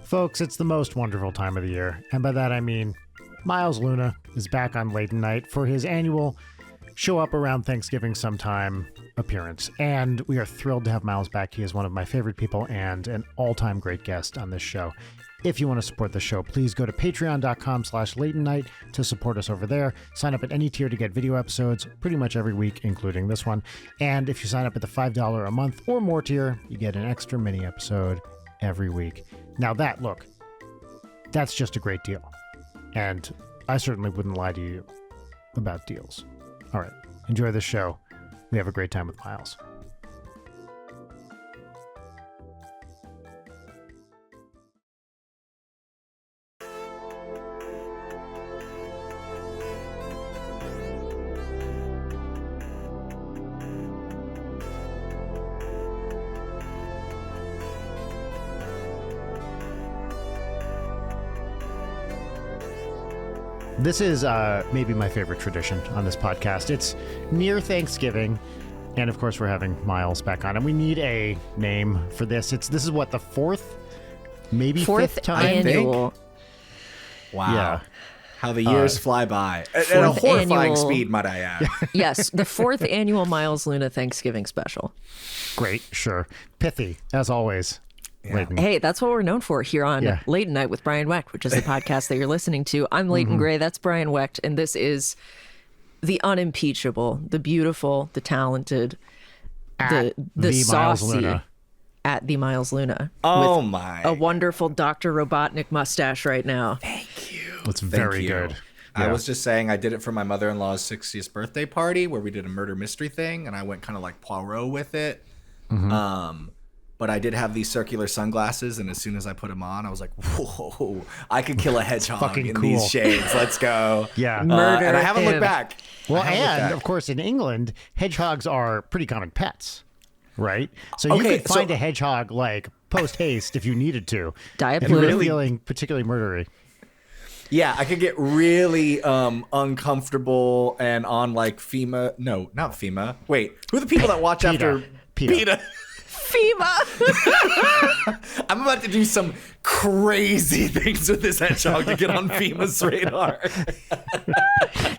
Folks, it's the most wonderful time of the year, and by that I mean Miles Luna is back on Late Night for his annual show up around Thanksgiving sometime appearance, and we are thrilled to have Miles back. He is one of my favorite people and an all-time great guest on this show. If you want to support the show, please go to patreon.com/late night to support us over there. Sign up at any tier to get video episodes pretty much every week, including this one. And if you sign up at the $5 a month or more tier, you get an extra mini episode every week. Now that's just a great deal. And I certainly wouldn't lie to you about deals. All right, enjoy the show. We have a great time with Miles. This is maybe my favorite tradition on this podcast. It's near Thanksgiving, and of course we're having Miles back on, and we need a name for this. This is what, the fourth, maybe fifth time? Annual. Wow. Yeah. How the years fly by. At a horrifying speed, might I add. Yes, the 4th annual Miles Luna Thanksgiving special. Great, sure. Pithy, as always. Yeah. Hey, that's what we're known for here on Late Night with Brian Wecht, which is the podcast that you're listening to. I'm Leighton Gray, that's Brian Wecht, and this is the unimpeachable, the beautiful, the talented, the saucy Miles Luna. At the Miles Luna. Oh with my. a wonderful Dr. Robotnik mustache right now. Thank you. It's very good. I was just saying I did it for my mother-in-law's 60th birthday party where we did a murder mystery thing, and I went kind of like Poirot with it. But I did have these circular sunglasses, and as soon as I put them on, I was like, whoa, I could kill a hedgehog in these shades. Let's go. Yeah. And I haven't looked back. Well, and of course in England, hedgehogs are pretty common pets, right? So you could find a hedgehog like post haste if you needed to. Diet if you were blue. feeling particularly murdery. Yeah, I could get really uncomfortable and on like FEMA. No, not FEMA. Wait, who are the people that watch after PETA? FEMA. I'm about to do some crazy things with this hedgehog to get on FEMA's radar.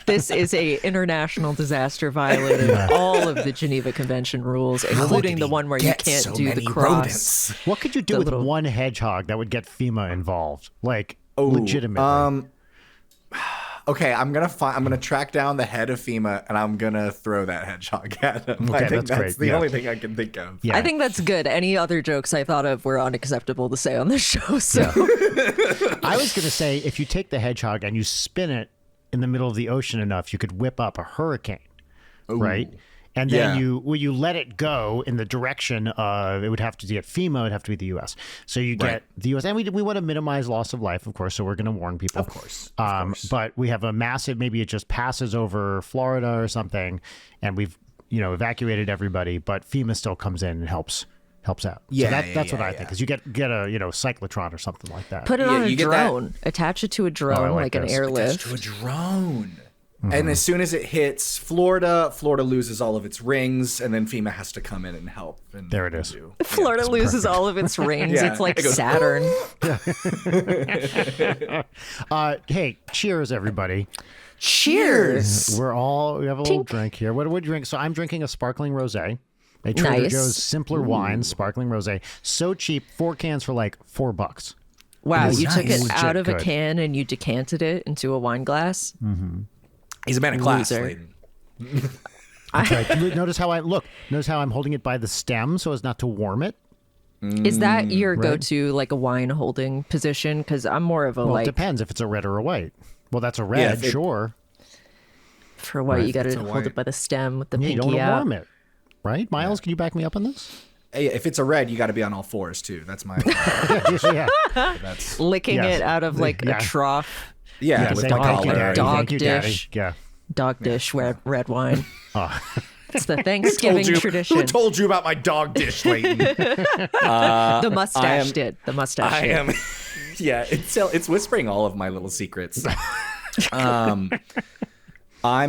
This is a international disaster violating all of the Geneva Convention rules, including the one where you can't do the cross. Rodents? What could you do with one hedgehog that would get FEMA involved? Like, legitimately. Okay, I'm gonna track down the head of FEMA and I'm gonna throw that hedgehog at him. Okay, I think that's great. the only thing I can think of. Yeah. I think that's good. Any other jokes I thought of were unacceptable to say on this show. So I was going to say, if you take the hedgehog and you spin it in the middle of the ocean enough, you could whip up a hurricane, right? And then you let it go in the direction of, it would have to be at FEMA, it would have to be the U.S. So you get the U.S. And we want to minimize loss of life, of course, so we're going to warn people. Of course. But we have a massive, maybe it just passes over Florida or something, and we've evacuated everybody, but FEMA still comes in and helps out. Yeah, so that's what I think, is you get a cyclotron or something like that. put it on a drone, attach it to a drone, like an airlift. To a drone. And as soon as it hits Florida loses all of its rings, and then FEMA has to come in and help. And there it is. Florida loses all of its rings. It's like it goes, Saturn. Hey, cheers, everybody. Cheers. We have a little drink here. What do we drink? So I'm drinking a sparkling rosé. A Trader Joe's Simpler Wine sparkling rosé. So cheap, 4 cans for like $4. Wow, you took it Legit out of a good. can and you decanted it into a wine glass? He's a man of class, Loser. Leighton. That's right. Notice how I'm holding it by the stem so as not to warm it. Is that your go-to, like a wine holding position? Because I'm more of a Well, it depends if it's a red or a white. Well, that's a red, sure. For white, you got to hold it by the stem with the You pinky don't want to out. warm it, right? Miles, can you back me up on this? Hey, if it's a red, you got to be on all fours too. That's my. Yeah. That's Licking it out of like a trough. yeah. Say With my thank you, collar. Daddy. Dog Thank you, Daddy. dish. Yeah. Dog dish, red wine. Oh. It's the Thanksgiving tradition. Who told you about my dog dish, Leighton? The mustache did. The mustache I did. am. Yeah, it's whispering all of my little secrets. I'm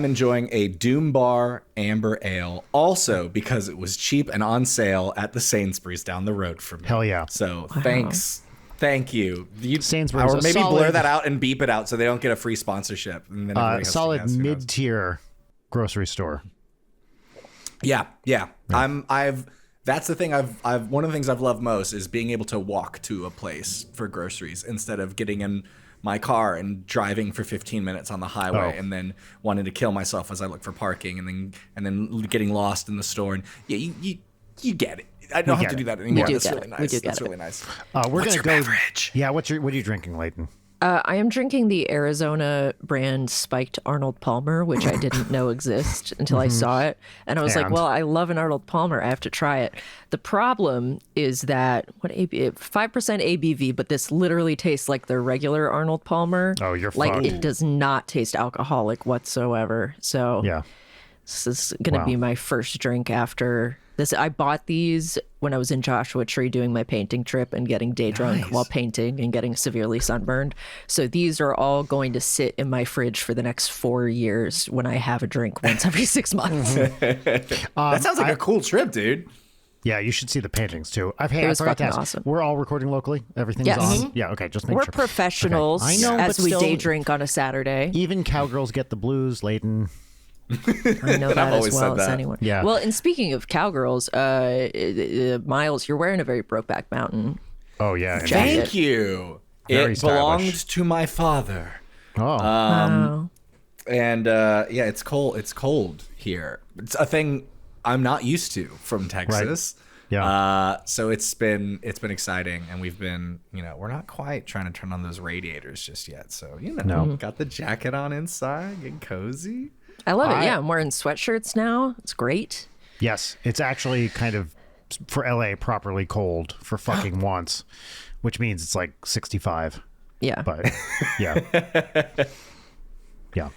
enjoying a Doom Bar Amber Ale, also because it was cheap and on sale at the Sainsbury's down the road from me. Hell yeah. So thanks Thank you. Sainsbury's, or maybe solid, blur that out and beep it out so they don't get a free sponsorship. And then everybody has to solid guess who knows. mid-tier grocery store. Yeah. That's the thing one of the things I've loved most is being able to walk to a place for groceries instead of getting in my car and driving for 15 minutes on the highway and then wanting to kill myself as I look for parking and then getting lost in the store. And yeah, you get it. I don't have to do that anymore. That's really nice. That's really nice. What's your beverage? Yeah, what are you drinking, Leighton? I am drinking the Arizona brand spiked Arnold Palmer, which I didn't know exist until I saw it. And I was like, well, I love an Arnold Palmer. I have to try it. The problem is that 5% ABV, but this literally tastes like the regular Arnold Palmer. Oh, you're like fucked. it does not taste alcoholic whatsoever. So Yeah. this is going to be my first drink after this. I bought these when I was in Joshua Tree doing my painting trip and getting day drunk while painting and getting severely sunburned. So these are all going to sit in my fridge for the next 4 years when I have a drink once every 6 months. That sounds like a cool trip, dude. Yeah, you should see the paintings too. I was forgot to fucking ask. awesome. We're all recording locally. Everything's Yes. on. Yeah, okay. Just make We're sure. professionals Okay. I know, as but we still, day drink on a Saturday. Even cowgirls get the blues, Leighton. I know that always as well said as that. anyone. Yeah. Well, and speaking of cowgirls, Miles, you're wearing a very Brokeback Mountain. Oh yeah. indeed. Jacket. Thank you. Very It belonged stylish. to my father. Oh. Wow. And yeah, it's cold. It's cold here. It's a thing I'm not used to from Texas. Yeah. So it's been exciting, and we've been, we're not quite trying to turn on those radiators just yet. So got the jacket on inside, getting cozy. I love it. Yeah, I'm wearing sweatshirts now. It's great. Yes, it's actually kind of for LA properly cold for fucking once, which means it's like 65. Yeah. But yeah. Yeah.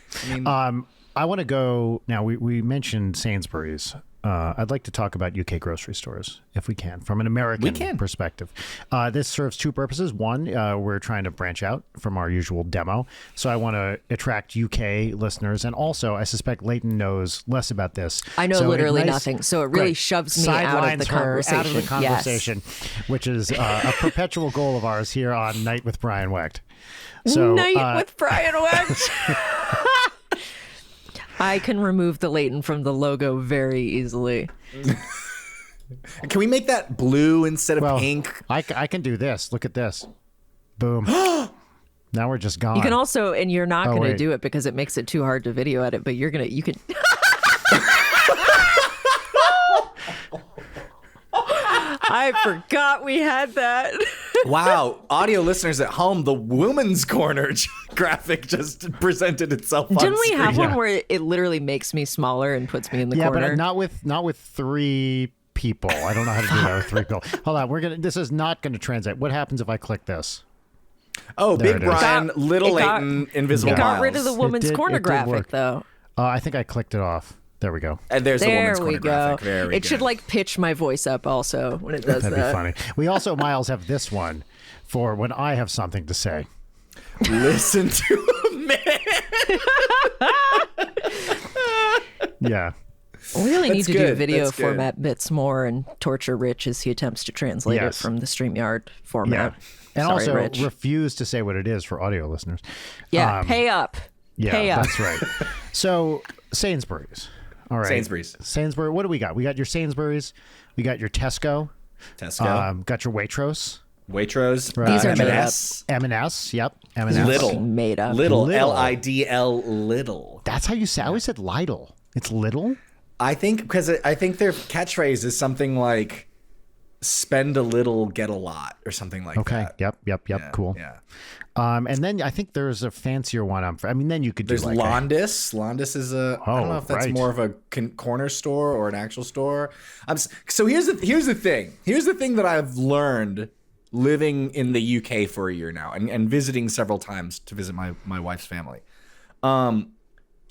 I want to go now. We mentioned Sainsbury's. I'd like to talk about UK grocery stores, if we can, from an American perspective. This serves two purposes. One, we're trying to branch out from our usual demo. So I want to attract UK listeners. And also, I suspect Leighton knows less about this. I know So literally nice- nothing. So it really Great. shoves me out of Sidelines the her conversation. out of the Yes. conversation, which is a perpetual goal of ours here on Night with Brian Wecht. So, Night with Brian Wecht. I can remove the Leighton from the logo very easily. Can we make that blue instead of well, pink? I can do this. Look at this. Boom. Now we're just gone. You can also, and you're not going to wait. do it because it makes it too hard to video edit, but you can. I forgot we had that. Wow, audio listeners at home, the woman's corner graphic just presented itself on Didn't we screen. have one where it literally makes me smaller and puts me in the Yeah, corner? but not with three people. I don't know how to do that with three people. Hold on, this is not gonna translate. What happens if I click this? Oh, There Big it is. Brian, Little it got- Leighton, Invisible It got Miles. rid of the woman's did- corner it did graphic, work. though. I think I clicked it off. There we go. And there's the There woman's we corner go. graphic. Very It should good. pitch my voice up also when it does That'd that. be funny. We also, Miles, have this one for when I have something to say. Listen to a man. Yeah. We really need That's to do good. video That's good. format bits more and torture Rich as he attempts to translate Yes. it from the StreamYard Yeah. format. And Sorry, also Rich. refuse to say what it is for audio listeners. Yeah, pay up. Yeah, Pay up. that's right. So Sainsbury's. All right. Sainsbury. What do we got? We got your Sainsbury's. We got your Tesco. Got your Waitrose. Waitrose. These are made M&S. M&S. Yep. M&S. Little. Made up. Little. Little. Lidl. Little. That's how you say. I always said Lidl. It's little. I think because I think their catchphrase is something like "spend a little, get a lot" or something like Okay. that. Yep. Cool. Yeah. And then I think there's a fancier one. then you could do There's like Londis. Londis is I don't know if that's right. more of a corner store or an actual store. So here's the thing. Here's the thing that I've learned living in the UK for a year now and visiting several times to visit my wife's family.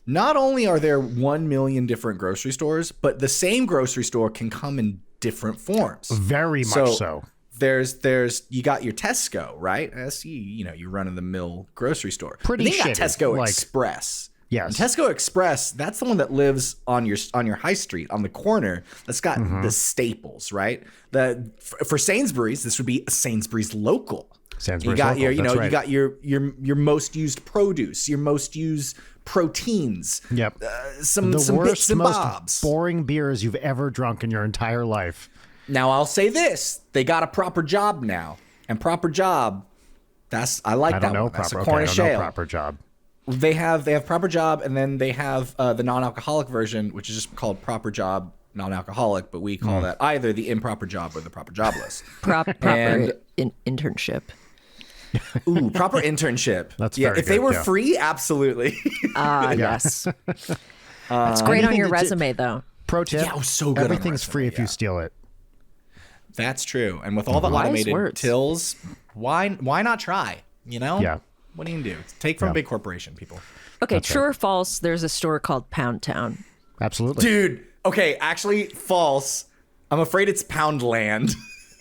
Not only are there 1 million different grocery stores, but the same grocery store can come in different forms. very much so. There's you got your Tesco, right? That's your run of the mill grocery store. Pretty But then you got shitty, Tesco like- Express. Yes. And Tesco Express, that's the one that lives on your high street on the corner. That's got the staples, right? For Sainsbury's, this would be a Sainsbury's local. Sainsbury's You got Local, your, you that's know, right. you got your most used produce, your most used proteins. Yep. Some the worst, bits and most bobs. boring beers you've ever drunk in your entire life. Now I'll say this: they got a proper job now, and proper job. I like I that don't know one. That's proper. a Okay, I Cornish don't know ale. proper job. They have proper job, and then they have the non-alcoholic version, which is just called proper job non-alcoholic, but we call that either the improper job or the proper jobless. Proper internship. Ooh, proper internship. That's yeah. very If they good, were yeah. free, absolutely. Yes. It's great on your resume, though. Pro tip: Yeah, it was so good on the everything's resume, free if you yeah. steal it. That's true. And with all the Wise automated words. tills, why not try? You know? Yeah. What are you gonna do? Take from a big corporation, people. Okay, true or false, there's a store called Pound Town. Absolutely. Dude, okay, actually false. I'm afraid it's Poundland.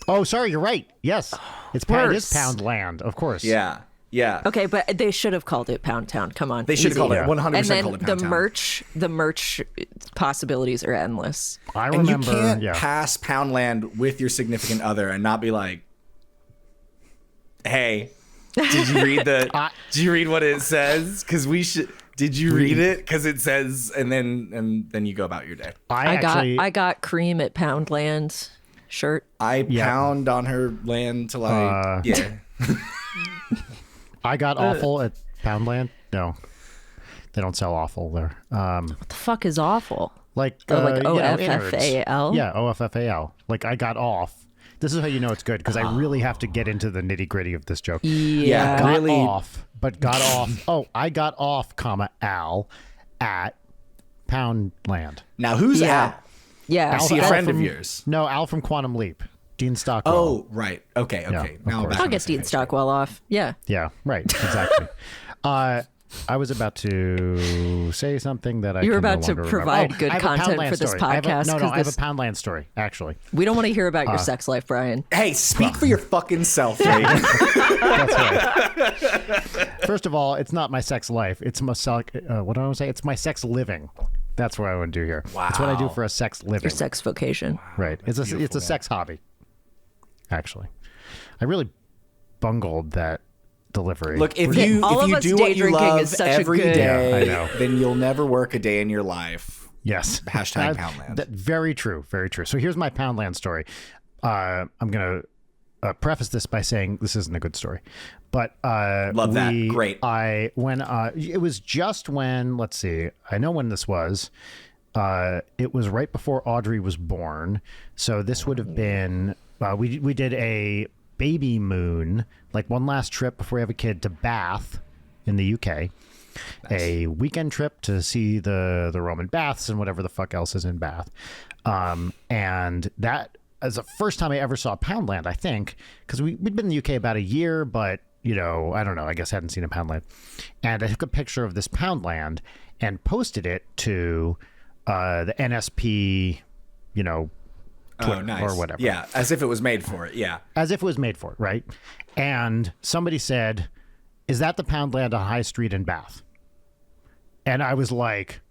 Oh, sorry, you're right. Yes, it is Worse. Poundland, of course. Yeah. Okay, but they should have called it Pound Town. Come on. They should have easy. called it Yeah. 100% And then called it the Pound Town. merch possibilities are endless. I And you remember. can't yeah. pass Poundland with your significant other and not be like, "Hey, did you read did you read what it says? Because we should. Did you read it? Because it says." And then you go about your day. I got cream at Poundland shirt. I pound on her land till I I got awful at Poundland. No, they don't sell awful there. What the fuck is awful? Like OFFAL? Yeah, OFFAL. Like I got off. This is how you know it's good because I really have to get into the nitty gritty of this joke. Yeah. Got really. off, but got off. Oh, I got off, Al, at Poundland. Now who's Al? Yeah. Is he a Al friend from- of yours? No, Al from Quantum Leap. Dean Stockwell. Oh, right. Okay. of Now course. I'm back I'll on get the same Dean page. Stockwell off. Yeah. Yeah, right. Exactly. I was about to say something that I You were can no about to longer remember. provide good I have a content Poundland for this story. I have a- podcast, No, 'cause I have a this- Poundland story, actually. We don't want to hear about your sex life, Brian. Hey, speak for your fucking self, Nate. That's right. First of all, it's not my sex life. It's my what do I want to say? It's my sex living. That's what I want to do here. Wow. It's what I do for a sex living. Your sex vocation. Right. It's a sex hobby. Actually, I really bungled that delivery. Look, if Okay, you all of us do day what you drinking love is such a every good- day, Yeah, I know. then you'll never work a day in your life. Yes. Hashtag Poundland. Very true. Very true. So here's my Poundland story. I'm going to preface this by saying this isn't a good story, but Love that. Great. It was just when, let's see, I know when this was. It was right before Audrey was born. So this would have been, we did a baby moon, like one last trip before we have a kid, to Bath in the UK. Nice. A weekend trip to see the Roman baths and whatever the fuck else is in Bath. And that is the first time I ever saw Poundland, I think, because we'd been in the UK about a year, but, you know, I don't know, I guess I hadn't seen a Poundland. And I took a picture of this Poundland and posted it to the NSP, you know, Twitter nice. or whatever. Yeah, as if it was made for it. Yeah. As if it was made for it, right? And somebody said, "Is that the Poundland on High Street in Bath?" And I was like,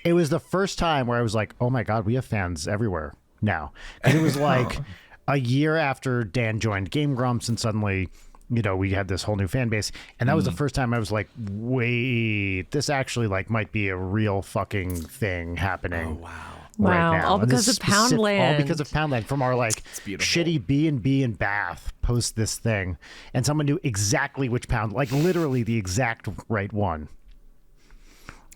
it was the first time where I was like, oh my God, we have fans everywhere now. Because it was like a year after Dan joined Game Grumps and suddenly, you know, we had this whole new fan base. And that was the first time I was like, wait, this actually like might be a real fucking thing happening. Oh, wow. Right Wow, now. all And because this of Poundland. all because of Poundland from our like beautiful. shitty B&B in Bath post this thing, and someone knew exactly which pound, like literally the exact right one.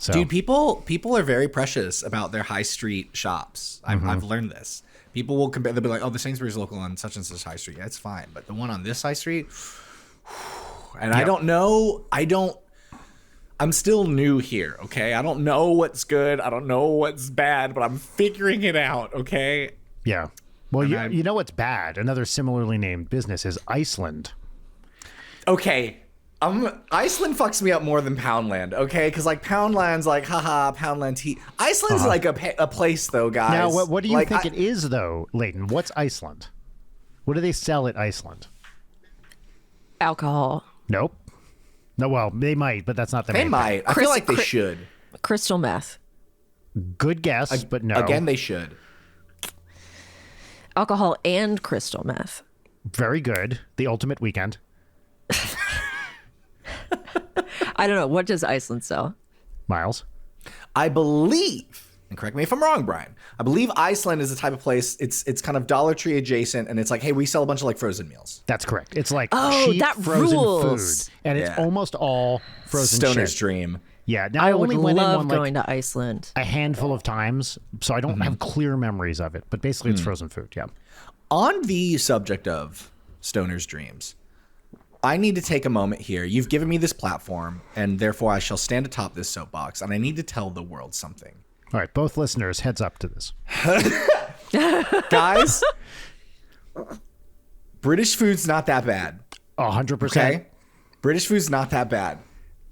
So, Dude, people are very precious about their high street shops. I've learned this. People will compare. They'll be like, "Oh, the Sainsbury's local on such and such high street. Yeah, it's fine, but the one on this high street." And I don't know. I'm still new here, okay? I don't know what's good. I don't know what's bad, but I'm figuring it out, okay? yeah. Well, And you know what's bad? Another similarly named business is Iceland. Okay. Iceland fucks me up more than Poundland, okay? Because like Poundland's like, haha, Poundland tea. Iceland's like a place, though, guys. Now, what do you like, think it is, though, Leighton? What's Iceland? What do they sell at Iceland? Alcohol. Nope. No, well, they might, but that's not the They main might. I feel like they Chris- should. Crystal meth. thing. Good guess, but no. Again, they should. Alcohol and crystal meth. Very good. The ultimate weekend. I don't know. What does Iceland sell? Miles. I believe, and correct me if I'm wrong, Brian, I believe Iceland is the type of place, it's kind of Dollar Tree adjacent, and it's like, hey, we sell a bunch of like frozen meals. That's correct. It's like Oh, cheap that frozen rules. food. And it's almost all frozen Stoner's shit. dream. Yeah. Now, I only would went in love one, like, going to Iceland. a handful of times, so I don't have clear memories of it. But basically, it's frozen food. Yeah. On the subject of Stoner's dreams, I need to take a moment here. You've given me this platform, and therefore I shall stand atop this soapbox, and I need to tell the world something. All right, both listeners, heads up to this. Guys, British food's not that bad. 100%. Okay? British food's not that bad.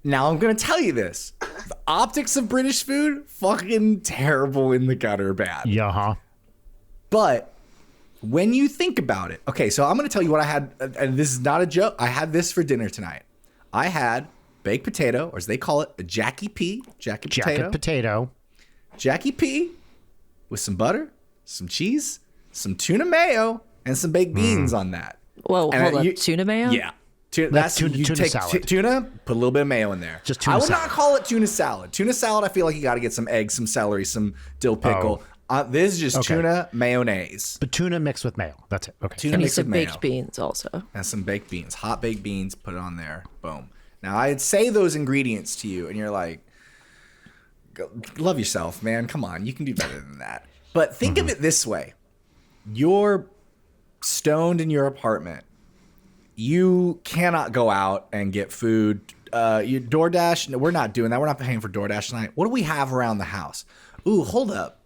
Now I'm going to tell you this. The optics of British food, fucking terrible in the gutter bad. Yeah, huh? But when you think about it, okay, so I'm going to tell you what I had, and this is not a joke. I had this for dinner tonight. I had baked potato, or as they call it, a Jackie P. Jackie potato. Jackie P with some butter, some cheese, some tuna mayo, and some baked beans on that. Whoa, And hold up. Tuna mayo? Yeah. That's tuna take salad. Tuna, put a little bit of mayo in there. Just tuna I would salad. not call it tuna salad. Tuna salad, I feel like you got to get some eggs, some celery, some dill pickle. This is just tuna mayonnaise. But tuna mixed with mayo. That's it. Okay. Tuna And mixed with some mayo. baked beans also. And some baked beans, hot baked beans, put it on there. Boom. Now, I'd say those ingredients to you, and you're like, love yourself, man. Come on. You can do better than that. But think of it this way. You're stoned in your apartment. You cannot go out and get food. You DoorDash. No, we're not doing that. We're not paying for DoorDash tonight. What do we have around the house? Ooh, hold up.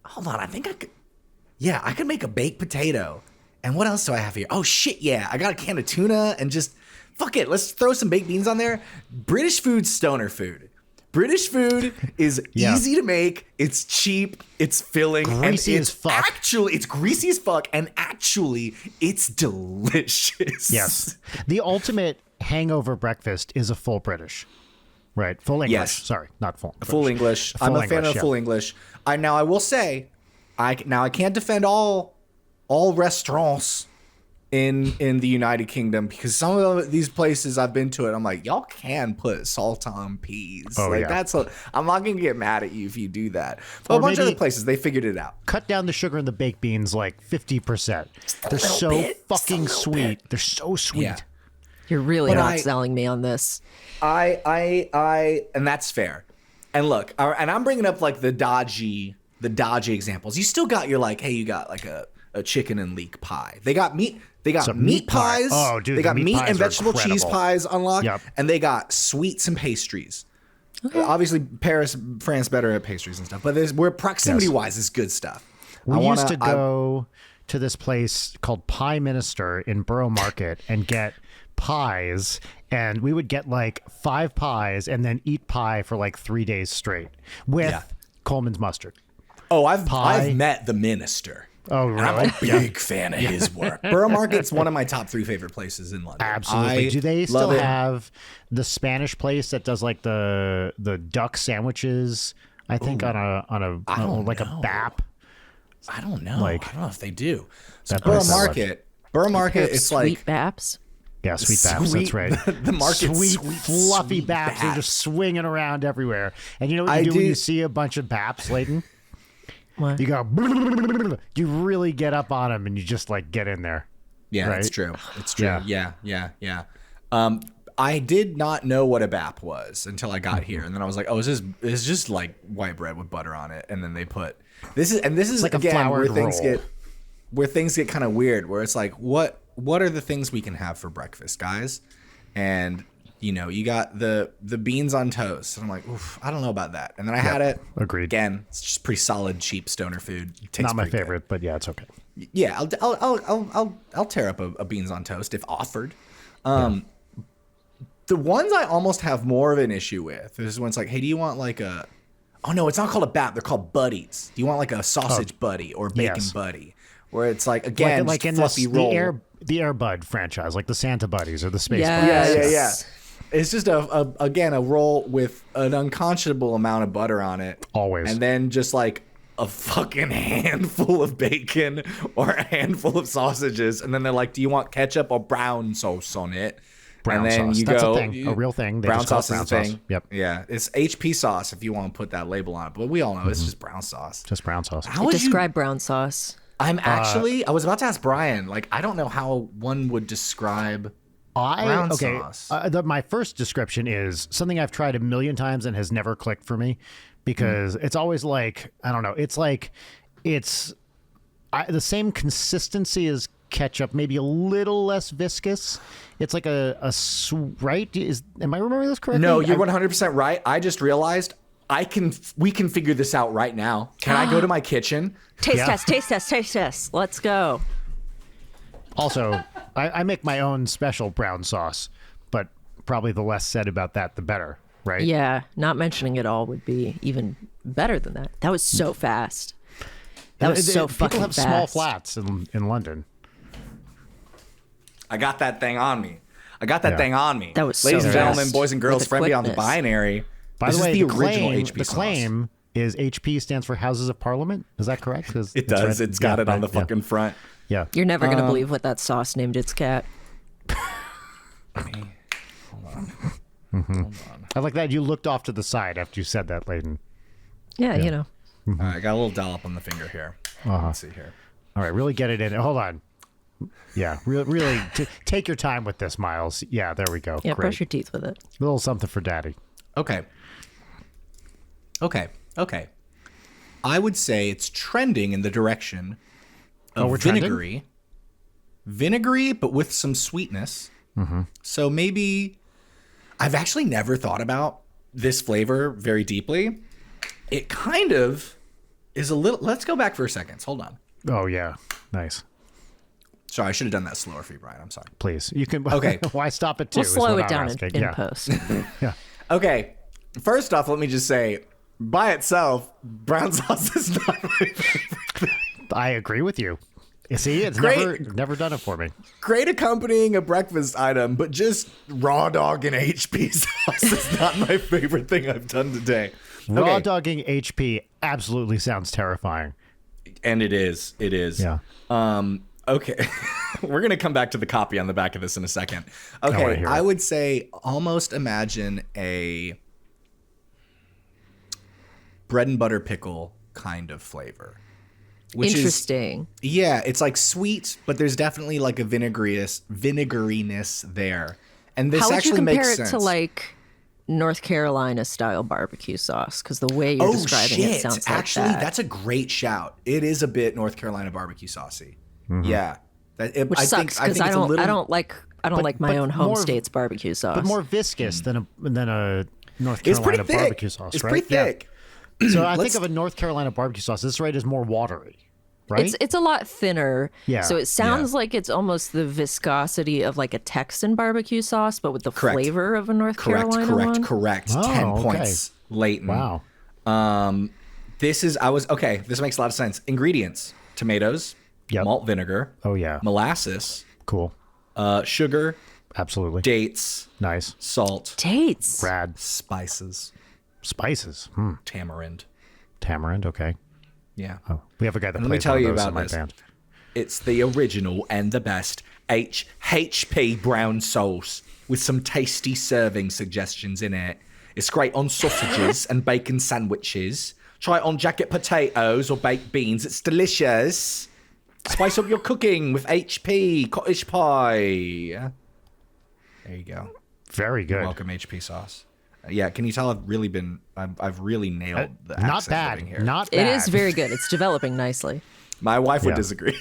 Hold on. I think I could. Yeah, I could make a baked potato. And what else do I have here? Oh, shit, yeah. I got a can of tuna and just, fuck it. Let's throw some baked beans on there. British food's stoner food. British food is easy to make. It's cheap. It's filling. Greasy and as fuck. Actually, it's greasy as fuck. And actually, it's delicious. Yes. The ultimate hangover breakfast is a full British. Right. Full English. Yes. Sorry, not full. Full English. I'm a fan of full English. I will say, I can't defend all restaurants in the United Kingdom, because some of these places I've been to it, I'm like, y'all can put salt on peas. Oh, like yeah. I'm not gonna get mad at you if you do that. But a bunch of other places, they figured it out. Cut down the sugar in the baked beans like 50%. They're so fucking sweet. They're so sweet. Yeah. You're really But not selling me on this. I and that's fair. And look, and I'm bringing up like the dodgy examples. You still got your like, hey, you got like a chicken and leek pie. They got meat. They got meat pies. Oh, dude, they got the meat pies and are vegetable cheese incredible. pies unlocked, Yep. and they got sweets and pastries. Okay. Obviously, France better at pastries and stuff, but we're proximity-wise is good stuff. We used to go to this place called Pie Minister in Borough Market and get pies, and we would get like 5 pies and then eat pie for like 3 days straight with Coleman's mustard. Oh, I've met the minister. Oh, really? I'm a big fan of his work. Borough Market's one of my top 3 favorite places in London. Absolutely. Do they still have the Spanish place that does like the duck sandwiches? I think on a BAP. I don't know. Like, I don't know if they do. So That Borough place I love. Market, it's Sweet like Baps. Yeah, sweet baps. That's right. The market, sweet fluffy baps. They're just swinging around everywhere. And you know what you do when you see a bunch of baps, Leighton? What? You go. You really get up on them, and you just like get in there. Yeah, right? it's true. It's true. Yeah. Yeah. I did not know what a BAP was until I got here, and then I was like, "Oh, it's just like white bread with butter on it." And then they put this is like again a floured where things get kind of weird. Where it's like, what are the things we can have for breakfast, guys? And you got the beans on toast, and I'm like, oof, I don't know about that. And then I had it. Agreed. Again, it's just pretty solid, cheap stoner food. It tastes Not my pretty good. favorite, but yeah, it's okay. Yeah, I'll tear up a beans on toast if offered. The ones I almost have more of an issue with is when it's like, hey, do you want like a? Oh no, it's not called a BAP. They're called buddies. Do you want like a sausage buddy or bacon buddy? Where it's like again, like in fluffy this, roll. the Air Bud franchise, like the Santa Buddies or the Space Yes. Buddies. Yeah. It's just a roll with an unconscionable amount of butter on it. Always. And then just like a fucking handful of bacon or a handful of sausages, and then they're like, "Do you want ketchup or brown sauce on it?" Brown and then sauce. You That's go, a thing, a real thing. They brown just call it sauce is a brown thing. sauce. Yep. Yeah, it's HP sauce if you want to put that label on it, but we all know it's just brown sauce. Just brown sauce. How would you Describe brown sauce. I was about to ask Brian, like, I don't know how one would describe brown sauce. My first description is something I've tried a million times and has never clicked for me because it's always like, I don't know, it's like it's the same consistency as ketchup, maybe a little less viscous. It's like right? Am I remembering this correctly? No, you're 100% right. I just realized we can figure this out right now. Can I go to my kitchen? Taste test. Let's go. Also, I make my own special brown sauce, but probably the less said about that, the better, right? Yeah, not mentioning it all would be even better than that. That was so fast. That was so fucking fast. People have small flats in London. I got that thing on me. That was so Ladies and gentlemen, fast. boys and girls, With friend beyond the quickness. binary. By This the way, is the original claim, HP the sauce. claim is HP stands for Houses of Parliament. Is that correct? It does. Right. It's got it on the yeah. fucking front. Yeah. You're never going to believe what that sauce named its cat. Hold on. I like that you looked off to the side after you said that, Layden. Yeah, you know. All right, I got a little dollop on the finger here. Let's see here. All right, really get it in. Hold on. Yeah, really take your time with this, Miles. Yeah, there we go. Yeah, Great. brush your teeth with it. A little something for Daddy. Okay. I would say it's trending in the direction of we're trending? vinegary, but with some sweetness. So maybe I've actually never thought about this flavor very deeply. It kind of is a little. Let's go back for a second. Hold on. Oh yeah, nice. Sorry, I should have done that slower for you, Brian. I'm sorry. Please, you can. Okay. Why stop it too? We'll is slow what it I'm down asking. in Yeah. post. Yeah. Okay. First off, let me just say, by itself, brown sauce is not my favorite. I agree with you. You see, it's Great. never done it for me. Great accompanying a breakfast item, but just raw dog and HP sauce is not my favorite thing I've done today. Raw Okay. dogging HP absolutely sounds terrifying. And it is. It is. Yeah. Okay. We're going to come back to the copy on the back of this in a second. wanna Okay. hear I it. would say almost imagine a bread and butter pickle kind of flavor. Which Interesting. Yeah, it's like sweet, but there's definitely like a vinegariness there. And this How would you actually compare makes it sense. to like North Carolina style barbecue sauce? Because the way you're describing it sounds like Actually, that. that's a great shout. It is a bit North Carolina barbecue saucy. Yeah. Which sucks because I don't like my but own home more- state's barbecue sauce. But more viscous than a North It's Carolina pretty thick. barbecue sauce, It's right? pretty thick. Yeah. So I think Let's- of a North Carolina barbecue sauce. This right is more watery, right? It's a lot thinner. Yeah. So it sounds like it's almost the viscosity of like a Texan barbecue sauce, but with the Correct. flavor of a North Carolina one. Correct. Oh, 10 okay. points, Leighton. Wow. This makes a lot of sense. Ingredients: tomatoes, Yep. malt vinegar, Oh yeah. molasses, Cool. sugar, Absolutely. dates, Nice. salt, Dates. Rad. spices, Spices. tamarind. Tamarind. Okay. Yeah. Oh, we have a guy that Let me plays tell one of you those about in my this. band. It's the original and the best HP brown sauce with some tasty serving suggestions in it. It's great on sausages and bacon sandwiches. Try it on jacket potatoes or baked beans. It's delicious. Spice up your cooking with HP cottage pie. There you go. Very good. Welcome HP sauce. Yeah, can you tell I've really nailed the Not accent bad. living here. Not bad. It is very good. It's developing nicely. My wife would Yeah. disagree.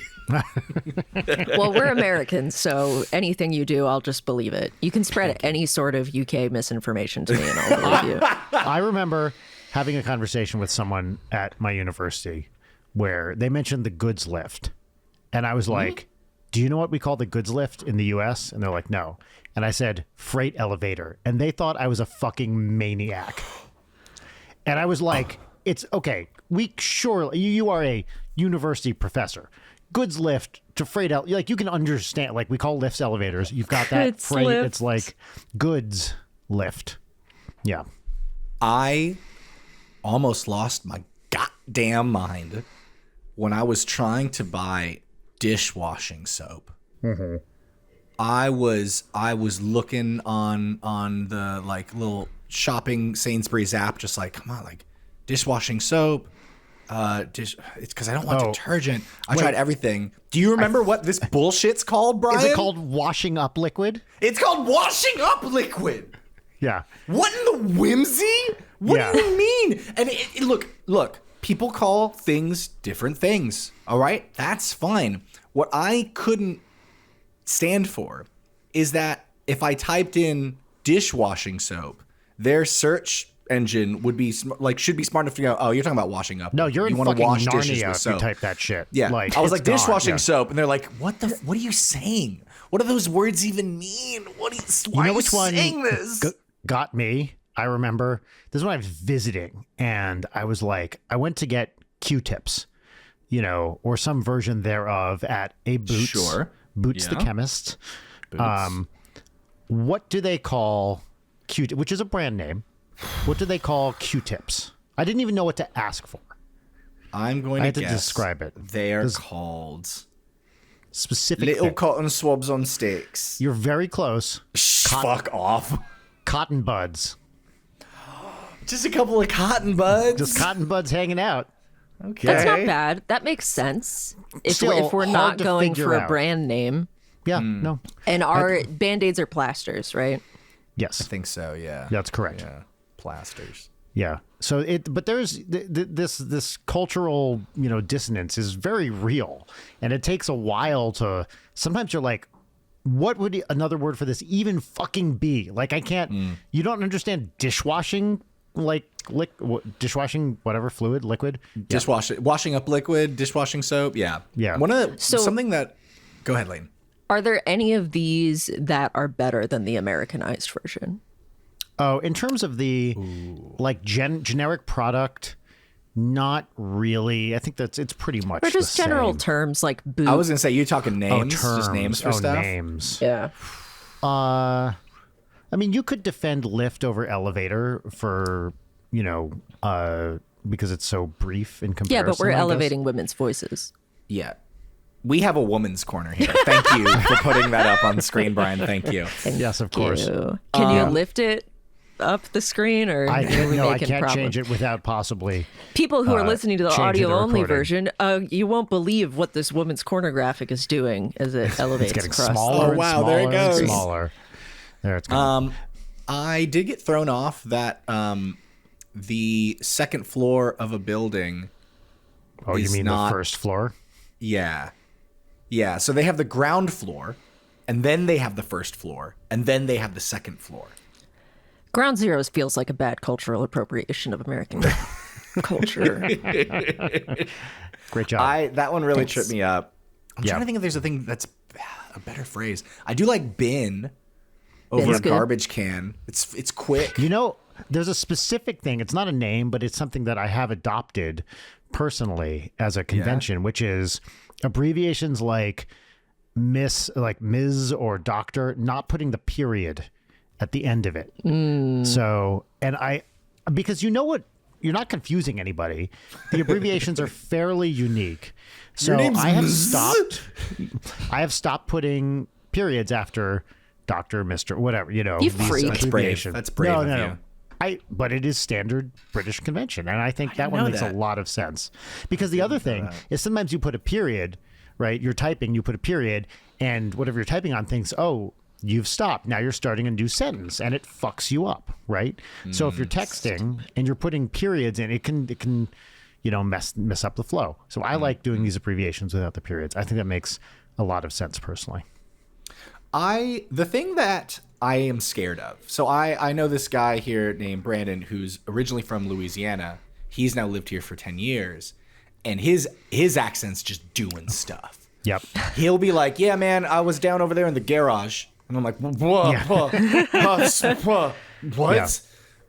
Well, we're Americans, so anything you do, I'll just believe it. You can spread any sort of UK misinformation to me, and I'll believe you. I remember having a conversation with someone at my university where they mentioned the goods lift. And I was like, do you know what we call the goods lift in the US? And they're like, no. And I said, freight elevator. And they thought I was a fucking maniac. And I was like, it's okay. You are a university professor. Goods lift to freight like you can understand, like we call lifts elevators. You've got that Goods freight. lift. It's like goods lift. Yeah. I almost lost my damn mind when I was trying to buy dishwashing soap. Mm-hmm. I was looking on the like little shopping Sainsbury's app, just like, come on, like dishwashing soap. It's because I don't want detergent. I tried everything. Do you remember what this bullshit's called, Brian? Is it called washing up liquid? It's called washing up liquid. Yeah. What in the whimsy? What do you mean? And look, people call things different things. All right, that's fine. What I couldn't stand for is that if I typed in dishwashing soap, their search engine would be should be smart enough to go, oh, you're talking about washing up. No, you're in wanna fucking wash dishes Narnia with if you soap. type that shit. Yeah, like, I was like it's gone. dishwashing soap, and they're like, what are you saying? What do those words even mean? Why You know are which you one saying this? got me? I remember this is when I was visiting, and I was like, I went to get Q-tips, or some version thereof at a Boots. Sure. Boots the chemist. Boots. What do they call Q-tip? Which is a brand name. What do they call Q-tips? I didn't even know what to ask for. I'm going I to had to describe it. They are called specific little thing. cotton swabs on sticks. You're very close. Fuck off. Cotton buds. Just a couple of cotton buds. Just cotton buds hanging out. Okay. That's not bad. That makes sense. If Still we're hard not to going figure for a out. brand name, Yeah, no. and our Band-Aids are plasters, right? Yes. I think so, yeah. That's correct. Yeah. Plasters. Yeah. So but there's this cultural, dissonance is very real, and it takes a while to. Sometimes you're like, what would another word for this even fucking be? Like, I can't. You don't understand dishwashing, like dishwashing, whatever fluid, liquid, Washing up liquid, dishwashing soap. Yeah. Yeah. Something that. Go ahead, Lane. Are there any of these that are better than the Americanized version? Oh, in terms of the generic product, not really. I think it's pretty much Or just the general same. terms like boot. I was gonna say you talking names, terms. just names for stuff. Names. Yeah. I mean, you could defend lift over elevator for, because it's so brief in comparison. Yeah, but we're I guess. elevating women's voices. Yeah. We have a woman's corner here. Thank you for putting that up on the screen, Brian. Thank you. Yes, of course. Can you lift it up the screen, or I are we making can't problems? change it without possibly. People who are listening to the changing the audio-only recording. version, you won't believe what this woman's corner graphic is doing as it elevates It's getting across. smaller. Oh, wow, and smaller there it goes. And smaller. There it's going. I did get thrown off that the second floor of a building. Oh, you is mean not- the first floor? Yeah. Yeah. So they have the ground floor, and then they have the first floor, and then they have the second floor. Ground Zeroes feels like a bad cultural appropriation of American culture. Great job. That one really Thanks. tripped me up. I'm trying to think if there's a thing that's a better phrase. I do like bin over Bin's a good. garbage can. It's quick. There's a specific thing. It's not a name, but it's something that I have adopted personally as a convention, which is abbreviations like Ms. or Doctor, not putting the period at the end of it. So, because you know what, you're not confusing anybody. The abbreviations are fairly unique. So name's I have Ms. stopped putting periods after Dr., Mr., whatever, You these freak. That's brave. abbreviations. That's brave of you. But it is standard British convention, and I think that one makes a lot of sense. Because the other thing is sometimes you put a period, right? You're typing, you put a period, and whatever you're typing on thinks, oh, you've stopped. Now you're starting a new sentence, and it fucks you up, right? So if you're texting and you're putting periods in, it can mess up the flow. So I like doing these abbreviations without the periods. I think that makes a lot of sense personally. The thing that I am scared of. So I know this guy here named Brandon who's originally from Louisiana. He's now lived here for 10 years, and his accent's just doing stuff. Yep. He'll be like, "Yeah, man, I was down over there in the garage," and I'm like, "What? What?"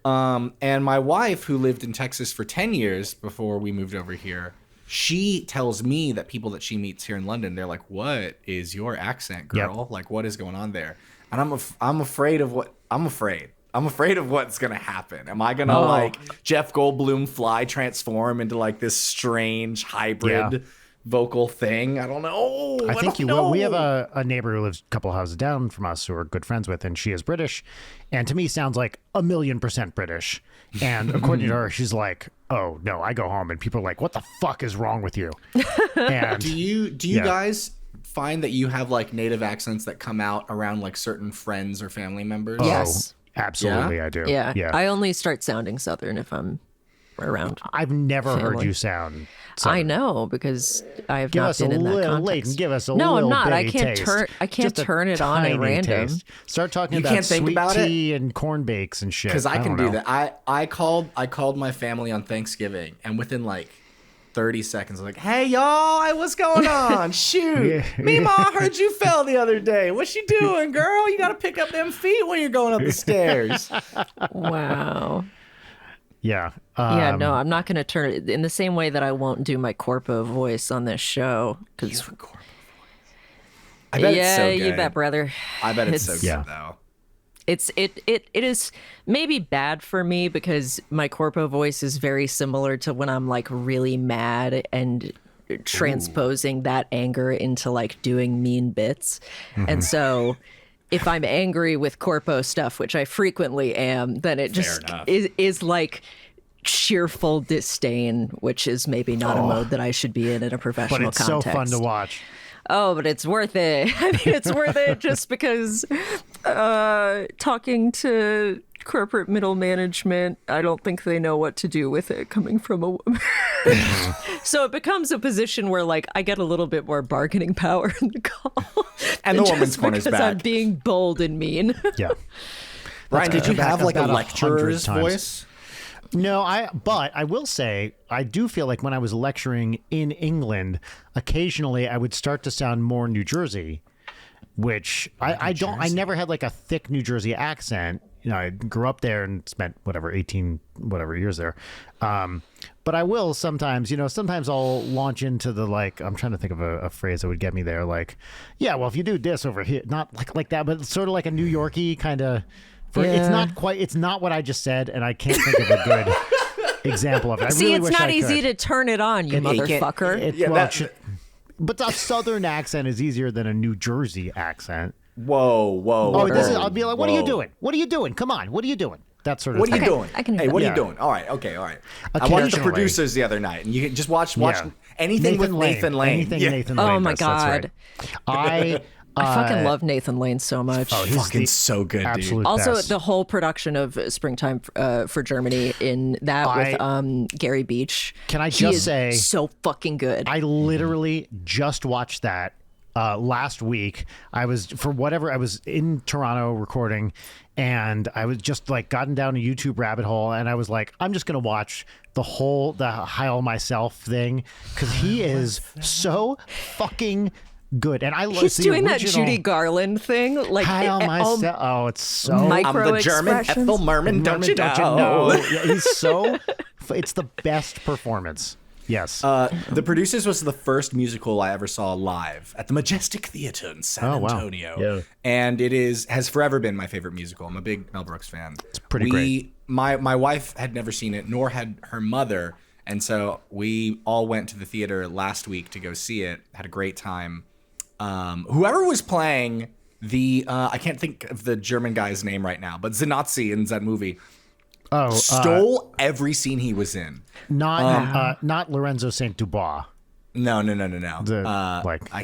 Yeah. And my wife, who lived in Texas for 10 years before we moved over here, she tells me that people that she meets here in London, they're like, "What is your accent, girl? Yep. Like, what is going on there?" And I'm afraid of what I'm afraid. I'm afraid of what's gonna happen. Am I gonna like Jeff Goldblum fly transform into like this strange hybrid vocal thing? I don't know. I think you will. We have a neighbor who lives a couple houses down from us who we're good friends with, and she is British, and to me sounds like 1,000,000% British. And according to her, she's like, "Oh no, I go home and people are like, what the fuck is wrong with you?" And do you guys find that you have like native accents that come out around like certain friends or family members? Yes. Absolutely, Yeah? I do. Yeah. Yeah. I only start sounding Southern if I'm around. I've never heard family. you sound I know because I have Give not us a been in that little context. Leighton, give us a no, little I'm not. I bitty can't taste. turn. I can't Just a turn it on at tiny random. taste. Start talking You about can't think sweet about it? tea and corn bakes and shit. Because I can don't do know. that. I called my family on Thanksgiving, and within like 30 seconds, I'm like, "Hey y'all, what's going on? Shoot, Mima, I heard you fell the other day. What you doing, girl? You gotta pick up them feet when you're going up the stairs." Wow. Yeah. Yeah, no, I'm not going to turn it in the same way that I won't do my corpo voice on this show. Because I bet it's so good. you bet, brother. I bet it's so It's- good Yeah. though. It is maybe bad for me because my corpo voice is very similar to when I'm like really mad and transposing that anger into like doing mean bits. And so if I'm angry with corpo stuff, which I frequently am, then it just enough. is like cheerful disdain, which is maybe not a mode that I should be in a professional But it's context. so fun to watch. Oh, but it's worth it. I mean, it's worth it just because talking to corporate middle management, I don't think they know what to do with it coming from a woman. So it becomes a position where, like, I get a little bit more bargaining power in the call. And the just woman's corner's because I'm back. being bold and mean. Yeah. Brian, did you back have like a about 100 lecturer's times. voice? No, but I will say I do feel like when I was lecturing in England, occasionally I would start to sound more New Jersey, which I never had like a thick New Jersey accent. You know, I grew up there and spent 18 years there. But I will sometimes I'll launch into the like, I'm trying to think of a phrase that would get me there. Like, yeah, well, if you do this over here, not like that, but sort of like a New Yorkie kind of. It's not what I just said, and I can't think of a good example of it. I See, really it's wish not I easy could. to turn it on, you motherfucker. But a Southern accent is easier than a New Jersey accent. Whoa. I'll be like, what are you doing? What are you doing? Come on, what are you doing? That sort of What are thing. you doing? I can hear Hey, that. what are Yeah. you doing? All right. I watched the Occasionally. producers the other night, and you can just watch Yeah. anything with Nathan Lane. Anything Yeah. Nathan Lane Oh my does, that's God. right. I fucking love Nathan Lane so much. he's Fucking the so good, dude. absolute Also, best. the whole production of Springtime for Germany in that with Gary Beach. Can I He just is say- so fucking good. I literally just watched that last week. I was in Toronto recording, and I was just like gotten down a YouTube rabbit hole, and I was like, I'm just gonna watch the Heil Myself thing because he is so fucking good. And I love He's doing that Judy Garland thing, like Heil Myself. Oh, it's so micro I'm the German expressions. Ethel Merman, don't you know? Yeah, he's so. It's the best performance. Yes. The Producers was the first musical I ever saw live at the Majestic Theater in San wow. Antonio. Yeah. And it has forever been my favorite musical. I'm a big Mel Brooks fan. It's pretty great. My wife had never seen it, nor had her mother. And so we all went to the theater last week to go see it. Had a great time. Whoever was playing I can't think of the German guy's name right now, but Zenatzi in that movie stole every scene he was in. Not Lorenzo Saint Dubois. No. I I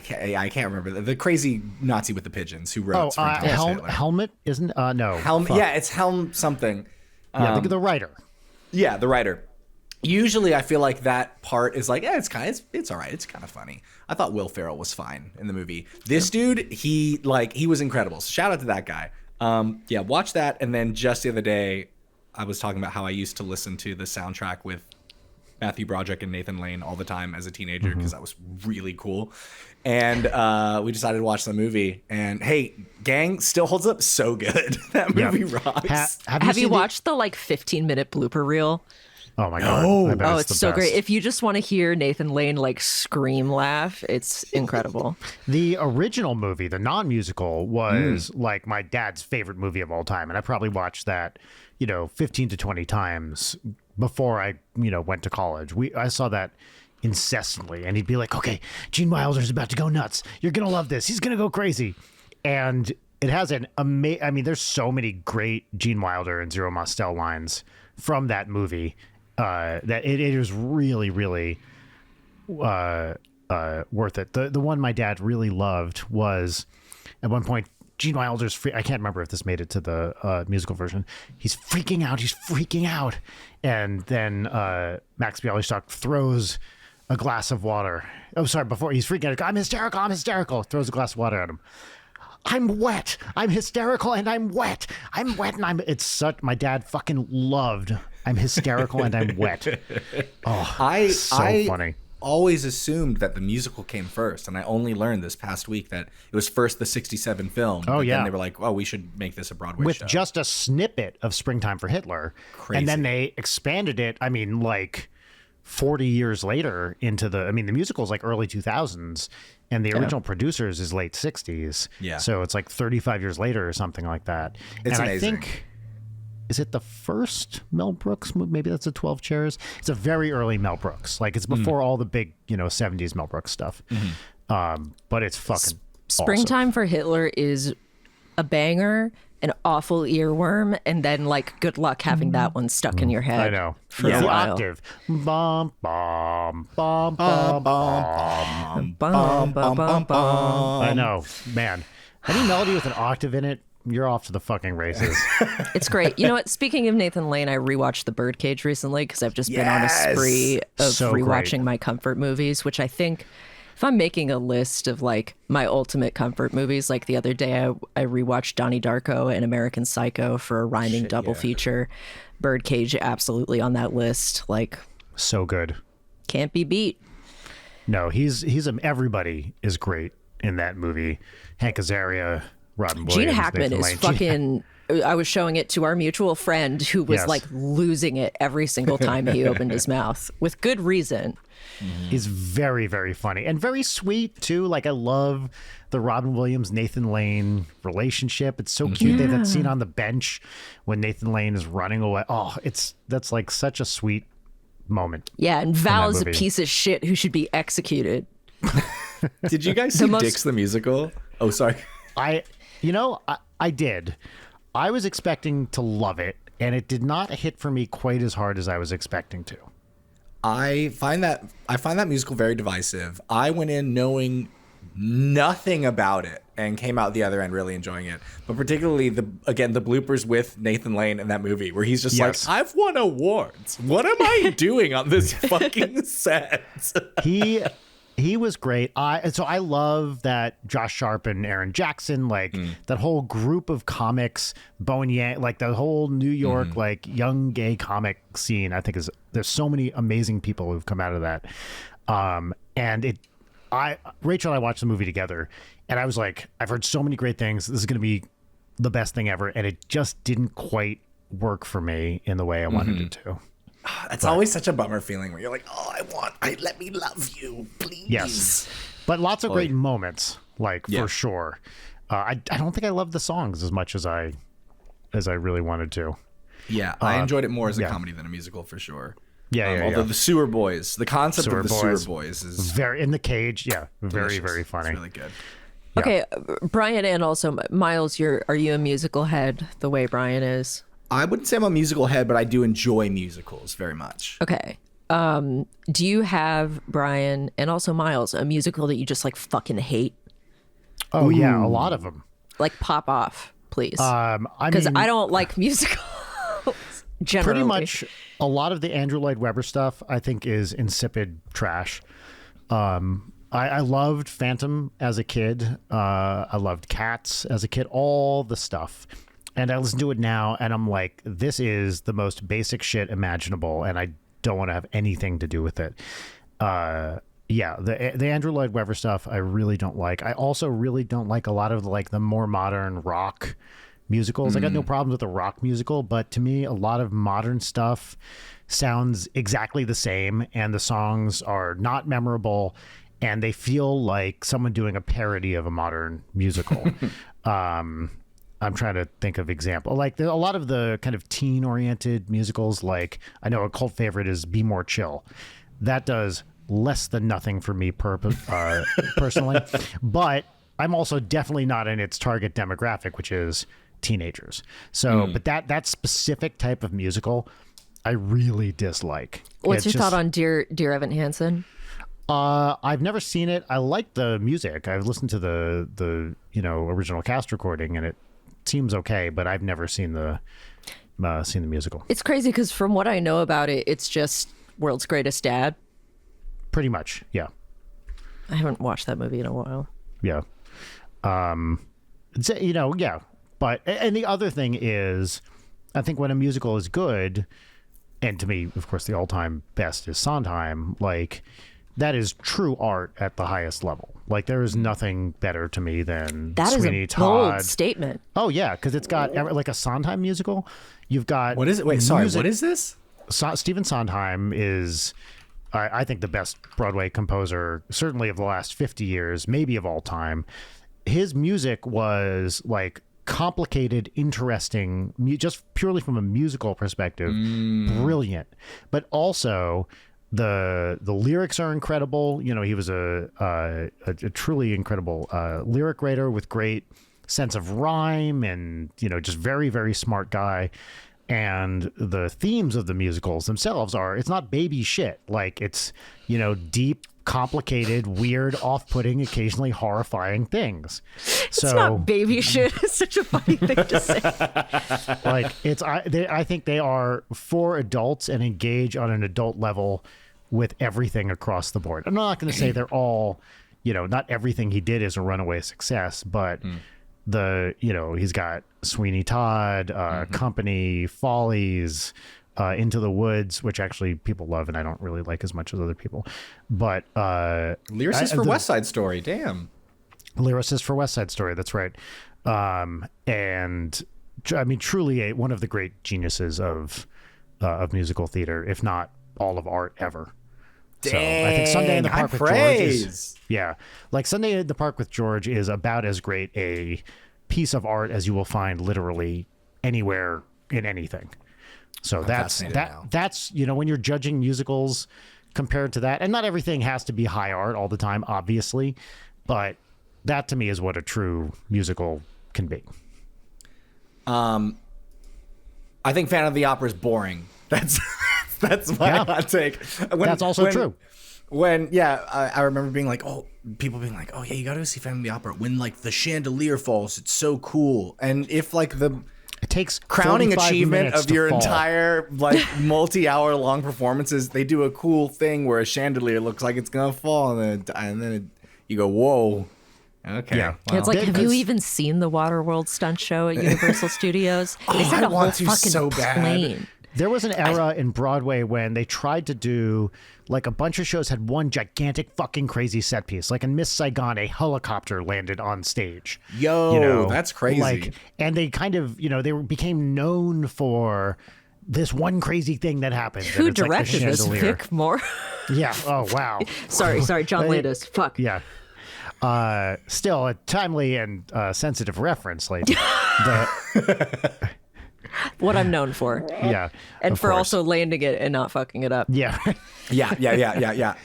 can't remember the crazy Nazi with the pigeons who wrote Springtime for Sailor. Helmet isn't no Helm. fuck. Yeah, it's Helm something. Yeah, the writer. Yeah, the writer. Usually, I feel like that part is like, it's all right. It's kind of funny. I thought Will Ferrell was fine in the movie. This dude, he was incredible. So shout out to that guy. Yeah, watch that. And then just the other day, I was talking about how I used to listen to the soundtrack with Matthew Broderick and Nathan Lane all the time as a teenager because that was really cool. And we decided to watch the movie. And hey, gang, still holds up so good. That movie rocks. Have you seen watched the like 15-minute blooper reel? Oh my God. I bet Oh, it's it's the so best. great. If you just want to hear Nathan Lane like scream laugh, it's incredible. The original movie, the non-musical, was like my dad's favorite movie of all time. And I probably watched that, 15 to 20 times before I, went to college. I saw that incessantly. And he'd be like, okay, Gene Wilder's about to go nuts. You're going to love this. He's going to go crazy. And it has an there's so many great Gene Wilder and Zero Mostel lines from that movie. That it is really, really worth it. The one my dad really loved was at one point Gene Wilder's I can't remember if this made it to the musical version. He's freaking out, and then Max Bialystock throws a glass of water. Oh, sorry, before he's freaking out, I'm hysterical. Throws a glass of water at him. I'm wet. I'm hysterical and I'm wet. It's such, my dad fucking loved I'm hysterical and I'm wet. Oh, I funny. Always assumed that the musical came first, and I only learned this past week that it was first the 1967 film. Oh, yeah. Then they were like, oh, we should make this a Broadway With show. just a snippet of Springtime for Hitler. Crazy. And then they expanded it, 40 years later into the musical's like early 2000s, and the original producers is late 60s. Yeah. So it's like 35 years later or something like that. It's and amazing. I think, is it the first Mel Brooks movie? Maybe that's the 12 Chairs. It's a very early Mel Brooks. Like it's before all the big, 70s Mel Brooks stuff. But it's fucking Springtime for Hitler is a banger, an awful earworm, and then like good luck having that one stuck in your head. I know. For Yeah. a The while. octave. Bum, bum, bum, bum, bum. Bum, bum, bum, bum. I know, man. Any melody with an octave in it, you're off to the fucking races. It's great. You know what? Speaking of Nathan Lane, I rewatched The Birdcage recently because I've just been on a Yes. spree of So rewatching great. my comfort movies, which I think if I'm making a list of like my ultimate comfort movies, like the other day I rewatched Donnie Darko and American Psycho for a rhyming double feature. Birdcage absolutely on that list. Like So good. can't be beat. No, everybody is great in that movie. Hank Azaria, Robin Williams, Gene Hackman Nathan is Lane. fucking. I was showing it to our mutual friend who was Yes. like losing it every single time he opened his mouth with good reason. He's very, very funny and very sweet too. Like I love the Robin Williams Nathan Lane relationship. It's so cute. They have that scene on the bench when Nathan Lane is running away. Oh, that's like such a sweet moment. Yeah, and Val is a movie. piece of shit who should be executed. Did you guys see most- Dix the musical? Oh, sorry. I did. I was expecting to love it, and it did not hit for me quite as hard as I was expecting to. I find that musical very divisive. I went in knowing nothing about it and came out the other end really enjoying it. But particularly the bloopers with Nathan Lane in that movie where he's just Yes. like, I've won awards. What am I doing on this fucking set? He was great. I love that Josh Sharp and Aaron Jackson, like that whole group of comics, Bowen Yang, like the whole New York like young gay comic scene. I think there's so many amazing people who've come out of that. Rachel and I watched the movie together, and I was like, I've heard so many great things. This is going to be the best thing ever, and it just didn't quite work for me in the way I wanted it to. That's always such a bummer feeling where you're like, let me love you, please. Yes, but lots of great moments, like for sure. I don't think I love the songs as much as I really wanted to. Yeah, I enjoyed it more as a yeah. comedy than a musical for sure. Yeah, Although the Sewer Boys, the concept of the Sewer Boys. Boys is Very in the cage. Yeah, very delicious. very funny. It's really good. Yeah. Okay, Brian and also Miles, are you a musical head the way Brian is? I wouldn't say I'm a musical head, but I do enjoy musicals very much. Okay. Do you have, Brian and also Miles, a musical that you just like fucking hate? Oh yeah, a lot of them. Like pop off, please. I Because mean, I don't like musicals. Generally. pretty much a lot of the Andrew Lloyd Webber stuff I think is insipid trash. I loved Phantom as a kid. I loved Cats as a kid. All the stuff. And I listen to it now, and I'm like, this is the most basic shit imaginable, and I don't want to have anything to do with it. The Andrew Lloyd Webber stuff I really don't like. I also really don't like a lot of like the more modern rock musicals. I got no problems with a rock musical, but to me, a lot of modern stuff sounds exactly the same, and the songs are not memorable, and they feel like someone doing a parody of a modern musical. I'm trying to think of example. Like a lot of the kind of teen-oriented musicals, like I know a cult favorite is Be More Chill. That does less than nothing for me personally, but I'm also definitely not in its target demographic, which is teenagers. So, but that specific type of musical, I really dislike. What's your thought on Dear Evan Hansen? I've never seen it. I like the music. I've listened to the original cast recording, and it seems okay, but I've never seen the musical. It's crazy because from what I know about it, it's just World's Greatest Dad. Pretty much, yeah. I haven't watched that movie in a while. Yeah. Yeah. But, and the other thing is, I think when a musical is good, and to me, of course, the all-time best is Sondheim, like, that is true art at the highest level. Like, there is nothing better to me than Sweeney Todd. Bold statement. Oh, yeah, because it's got, like, a Sondheim musical. You've got... What is it? Wait, sorry, what is this? Stephen Sondheim is, I think, the best Broadway composer, certainly of the last 50 years, maybe of all time. His music was, like, complicated, interesting, just purely from a musical perspective, brilliant. But also... The lyrics are incredible. You know, he was a truly incredible lyric writer with great sense of rhyme, and just very, very smart guy. And the themes of the musicals themselves it's not baby shit. Like, it's deep, complicated, weird, off-putting, occasionally horrifying things. So, it's not baby shit. It's such a funny thing to say. Like, I think they are for adults and engage on an adult level with everything across the board. I'm not going to say they're all, not everything he did is a runaway success, but he's got Sweeney Todd, Company, Follies, Into the Woods, which actually people love and I don't really like as much as other people. But lyricist for West Side Story, damn. Lyricist for West Side Story, that's right. And I mean, truly one of the great geniuses of musical theater, if not all of art ever. Dang, so I think Sunday in the Park with praise. George is, like Sunday in the Park with George is about as great a piece of art as you will find literally anywhere in anything. So that's when you're judging musicals compared to that, and not everything has to be high art all the time, obviously, but that to me is what a true musical can be. I think Phantom of the Opera is boring. That's my hot take. That's also true. I remember being like, people being like, you got to go see Phantom of the Opera. When like the chandelier falls, it's so cool. And if like it takes crowning achievement of your fall. entire like multi-hour long performances, they do a cool thing where a chandelier looks like it's gonna fall, and then you go, whoa. Okay. Yeah. Wow. It's like, have you even seen the Waterworld stunt show at Universal Studios? They set a whole fucking plane. There was an era in Broadway when they tried to do, like, a bunch of shows had one gigantic fucking crazy set piece. Like in Miss Saigon, a helicopter landed on stage. That's crazy. Like, and they kind of, they became known for this one crazy thing that happened. Who directed this? Vic Moore? Yeah. Oh, wow. Sorry, John Landis. Fuck. Yeah. Still a timely and sensitive reference, lady. What I'm known for. Yeah. And for also landing it and not fucking it up. Yeah. Yeah.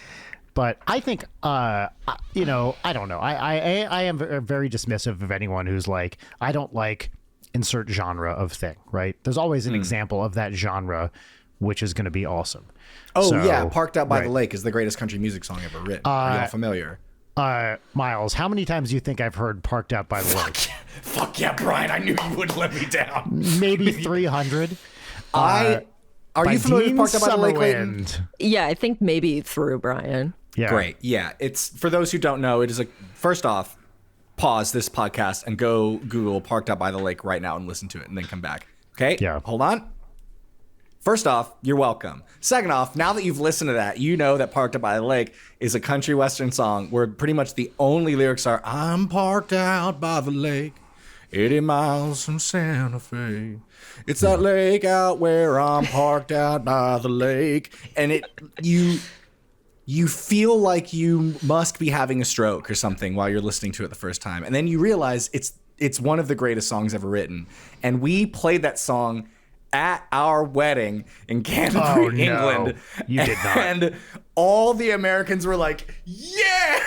But I think, I don't know. I am very dismissive of anyone who's like, I don't like insert genre of thing, right? There's always an example of that genre, which is going to be awesome. Parked Out by the Lake is the greatest country music song ever written. Are y'all familiar? Miles, how many times do you think I've heard Parked Out by the Lake? Fuck yeah, Brian. I knew you wouldn't let me down. Maybe 300. Are you familiar with Parked Out by the Lake, Leighton? Yeah, I think maybe through Brian. Yeah. Great. Yeah. It's, for those who don't know, it is first off, pause this podcast and go Google Parked Out by the Lake right now and listen to it and then come back. Okay? Yeah. Hold on. First off, you're welcome. Second off, now that you've listened to that, you know that Parked Out by the Lake is a country western song where pretty much the only lyrics are, I'm parked out by the lake 80 miles from Santa Fe. It's that lake out where I'm parked out by the lake. And you feel like you must be having a stroke or something while you're listening to it the first time. And then you realize it's one of the greatest songs ever written. And we played that song at our wedding in Canterbury, England. You did not. And all the Americans were like, yeah!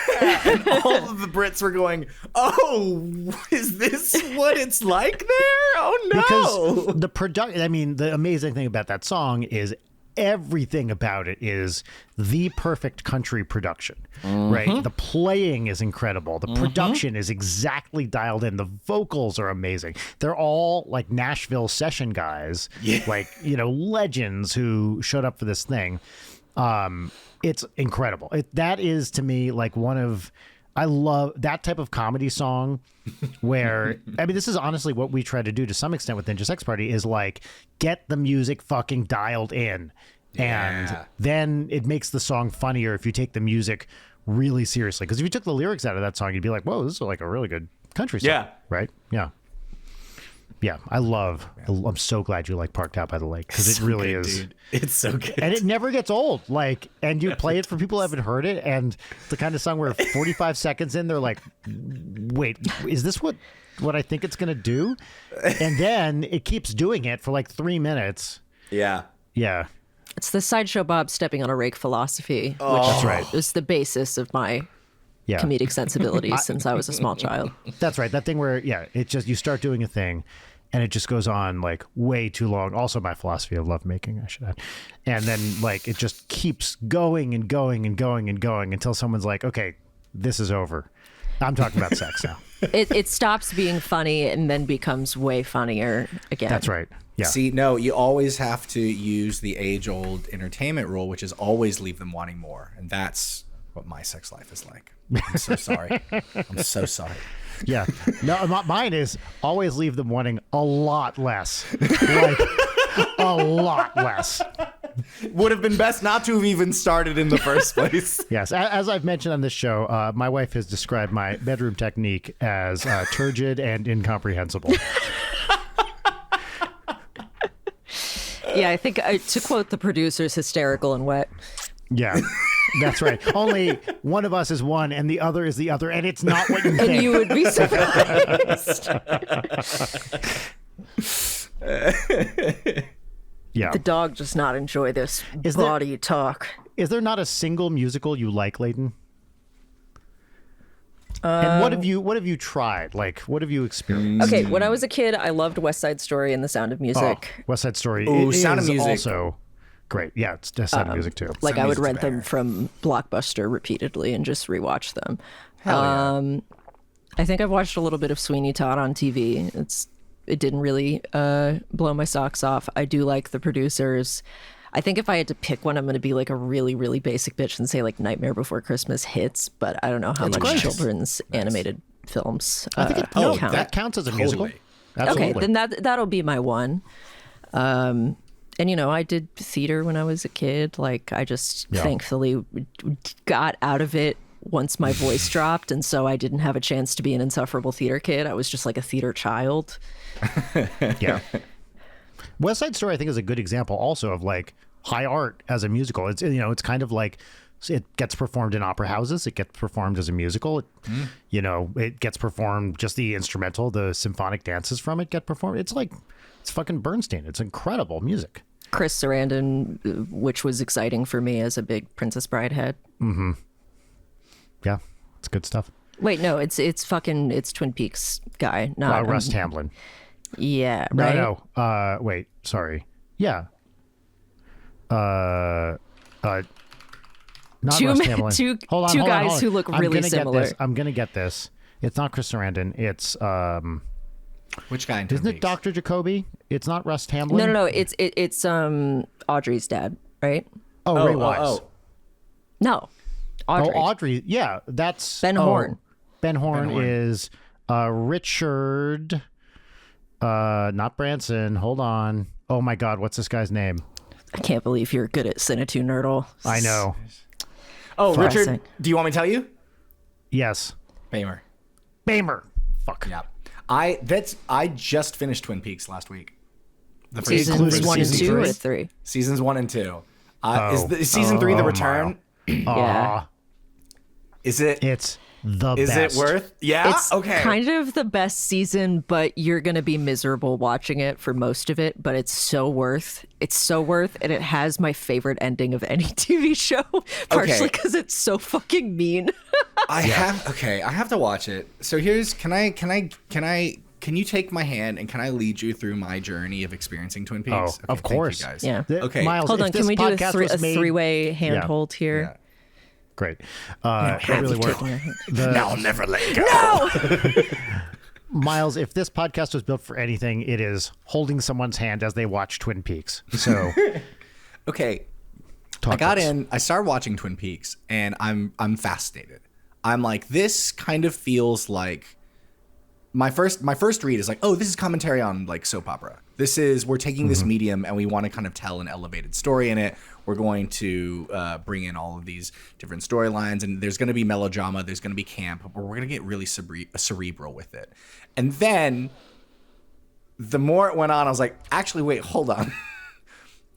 And all of the Brits were going, oh, is this what it's like there? Oh, no. Because the amazing thing about that song is everything about it is the perfect country production, right? The playing is incredible. The production is exactly dialed in. The vocals are amazing. They're all like Nashville session guys, like, legends who showed up for this thing. It's incredible. That is to me like I love that type of comedy song where, this is honestly what we try to do to some extent with Ninja Sex Party is like get the music fucking dialed in. And then it makes the song funnier if you take the music really seriously. Because if you took the lyrics out of that song, you'd be like, whoa, this is like a really good country song. Yeah. Right? Yeah. Yeah, I'm so glad you like Parked Out by the Lake because it really is. Dude. It's so good. And it never gets old. Like, and you play it for people who haven't heard it. And it's the kind of song where 45 seconds in, they're like, wait, is this what I think it's going to do? And then it keeps doing it for like 3 minutes. Yeah. Yeah. It's the Sideshow Bob stepping on a rake philosophy, which That's right. is the basis of my comedic sensibilities since I was a small child. That's right. That thing where, it just, you start doing a thing and it just goes on like way too long. Also my philosophy of lovemaking, I should add. And then like it just keeps going and going and going and going until someone's like, okay, this is over. I'm talking about sex now. It stops being funny and then becomes way funnier again. That's right. Yeah. See, no, you always have to use the age-old entertainment rule, which is always leave them wanting more. And that's what my sex life is like. I'm so sorry. I'm so sorry. Yeah. No, mine is always leave them wanting a lot less. Like, a lot less. Would have been best not to have even started in the first place. Yes. As I've mentioned on this show, my wife has described my bedroom technique as turgid and incomprehensible. Yeah, I think to quote the producers, hysterical and wet. Yeah, that's right. Only one of us is one and the other is the other, and it's not what you think. And you would be surprised. Yeah. The dog does not enjoy this body talk. Is there not a single musical you like, Leighton? And what have you tried? Like, what have you experienced? Okay, when I was a kid, I loved West Side Story and The Sound of Music. Oh, West Side Story. Ooh, Sound of Music. Also great. Yeah, it's just Sound of Music too. Like, Sound I would Music's rent them better. from Blockbuster repeatedly and just rewatch them. Hell yeah. I think I've watched a little bit of Sweeney Todd on TV. It didn't really blow my socks off. I do like the producers. I think if I had to pick one, I'm going to be like a really, really basic bitch and say like Nightmare Before Christmas hits, but I don't know how much great. children's animated films I think count. that counts as a musical. Totally. Absolutely. Okay, then that'll be my one. And I did theater when I was a kid. Like I just thankfully got out of it once my voice dropped, and so I didn't have a chance to be an insufferable theater kid. I was just like a theater child. Yeah. West Side Story, I think, is a good example also of like high art as a musical. It's it's kind of like it gets performed in opera houses. It gets performed as a musical. It gets performed just the instrumental, the symphonic dances from it get performed. It's fucking Bernstein. It's incredible music. Chris Sarandon, which was exciting for me as a big Princess Bride head. Mm-hmm. Yeah, it's good stuff. Wait, no, it's Twin Peaks guy, not Russ Tamblyn. Yeah, right. No. Wait, sorry. Yeah. Not Two Russ men- Tamblyn. two- hold on, two hold on, guys hold on. who look I'm really gonna similar. Get this. I'm gonna get this. It's not Chris Sarandon. It's Which guy in Twin isn't it Peaks? Dr. Jacoby? It's not Russ Tamblyn. No. It's Audrey's dad, right? Oh, Ray Wise. No, Audrey. Oh, Audrey. Yeah, that's Ben Horn. Ben Horn Horn. is Richard. Not Branson. Hold on. Oh my God, what's this guy's name? I can't believe you're good at Cinetune Nerdle. I know. Oh, Classic. Richard. Do you want me to tell you? Yes. Bamer. Bamer. Fuck. Yeah. I just finished Twin Peaks last week. The Seasons 1 and 2 or three? 3? Seasons 1 and 2. Is season 3 the return? Yeah. Is it? It's the Is best. it worth? Yeah. It's okay. kind of the best season, but you're going to be miserable watching it for most of it, but it's so worth. It's so worth, and it has my favorite ending of any TV show, partially because it's so fucking mean. I have to watch it. So can you take my hand and can I lead you through my journey of experiencing Twin Peaks? Oh, Okay, of course. Thank you guys. Yeah. Okay. Miles, Hold on, can we do a a three-way handhold here? Yeah. Great. It really worked. Now I'll never let go. Miles, if this podcast was built for anything, it is holding someone's hand as they watch Twin Peaks. So, Okay. talk to us. I started watching Twin Peaks and I'm fascinated. I'm like, this kind of feels like my first read is like, oh, this is commentary on like soap opera. We're taking this medium and we want to kind of tell an elevated story in it. We're going to bring in all of these different storylines, and there's going to be melodrama, there's going to be camp, but we're going to get really cerebral with it. And then the more it went on, I was like, actually, wait, hold on.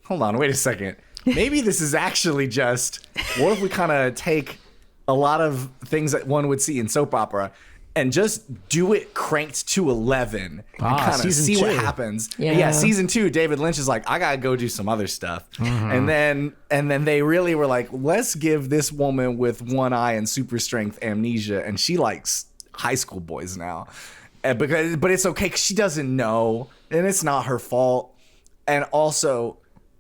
Wait a second. Maybe this is actually just, what if we kind of take a lot of things that one would see in soap opera and just do it cranked to 11 and kind of see what happens. Yeah, season 2, David Lynch is like, I gotta go do some other stuff. And then they really were like, let's give this woman with one eye and super strength amnesia, and she likes high school boys now. But it's okay because she doesn't know, and it's not her fault. And also,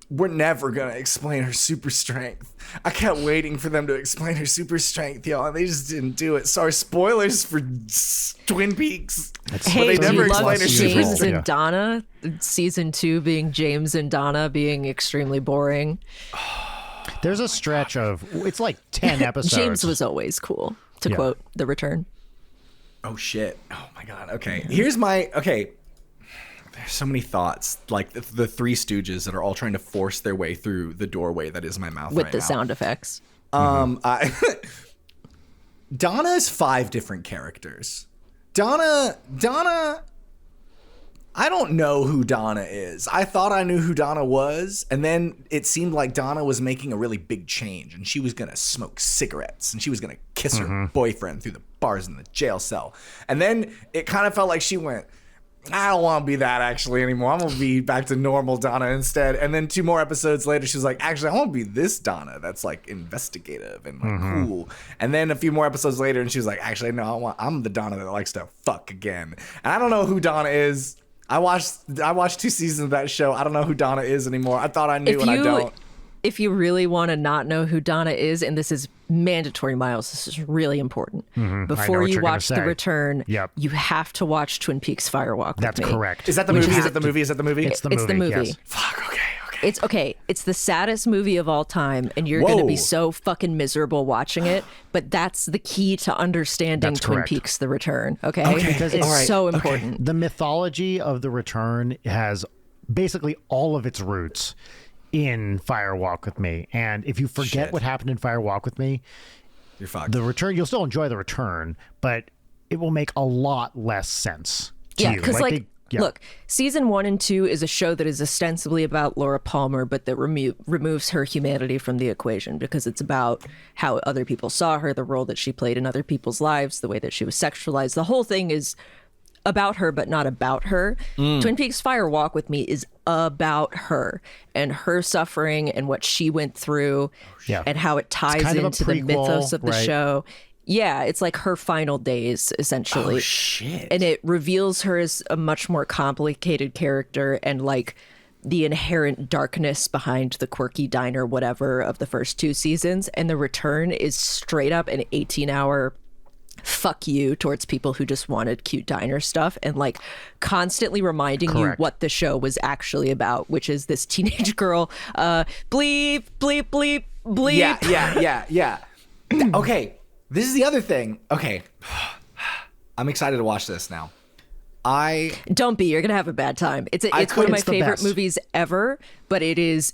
we're never going to explain her super strength. I kept waiting for them to explain her super strength, y'all, and they just didn't do it. Sorry, spoilers for Twin Peaks. Hey, do you love James Yeah. and Donna? Season 2 being James and Donna being extremely boring. There's a stretch of, it's like 10 episodes. James was always cool, to quote The Return. Oh, shit. Oh, my God. Okay. There's so many thoughts, like the Three Stooges that are all trying to force their way through the doorway that is my mouth With right the now. sound effects. Donna's 5 different characters. Donna, I don't know who Donna is. I thought I knew who Donna was, and then it seemed like Donna was making a really big change, and she was going to smoke cigarettes, and she was going to kiss her boyfriend through the bars in the jail cell. And then it kind of felt like she went, I don't want to be that actually anymore. I'm going to be back to normal Donna instead. And then 2 more episodes later, she was like, actually, I want to be this Donna that's like investigative and like cool. And then a few more episodes later, and she was like, actually, no, I'm the Donna that likes to fuck again. And I don't know who Donna is. I watched 2 seasons of that show. I don't know who Donna is anymore. I thought I knew, and I don't. If you really want to not know who Donna is, and this is mandatory, Miles, this is really important. Before you watch The Return, you have to watch Twin Peaks Firewalk with That's me. correct. Is that the movie? Is it the movie? Is that the movie? It's the movie. Yes. Fuck, okay. It's okay. It's the saddest movie of all time, and you're going to be so fucking miserable watching it. But that's the key to understanding Twin Peaks: The Return. Okay, because it's so important. The mythology of The Return has basically all of its roots in Fire Walk with Me, and if you forget what happened in Fire Walk with Me, you're fucked. The Return, you'll still enjoy The Return, but it will make a lot less sense to you. Because look, season 1 and 2 is a show that is ostensibly about Laura Palmer, but that removes her humanity from the equation because it's about how other people saw her, the role that she played in other people's lives, the way that she was sexualized. The whole thing is about her, but not about her. Twin Peaks Fire Walk with Me is about her and her suffering and what she went through and how it ties into the mythos of the show. Yeah, it's like her final days, essentially. Oh, shit. And it reveals her as a much more complicated character and like the inherent darkness behind the quirky diner whatever of the first 2 seasons. And The Return is straight up an 18-hour fuck you towards people who just wanted cute diner stuff and like constantly reminding you what the show was actually about, which is this teenage girl bleep bleep bleep bleep. Yeah. Okay, this is the other thing. Okay, I'm excited to watch this now. Don't be, you're gonna have a bad time. It's one of my favorite movies ever, but it is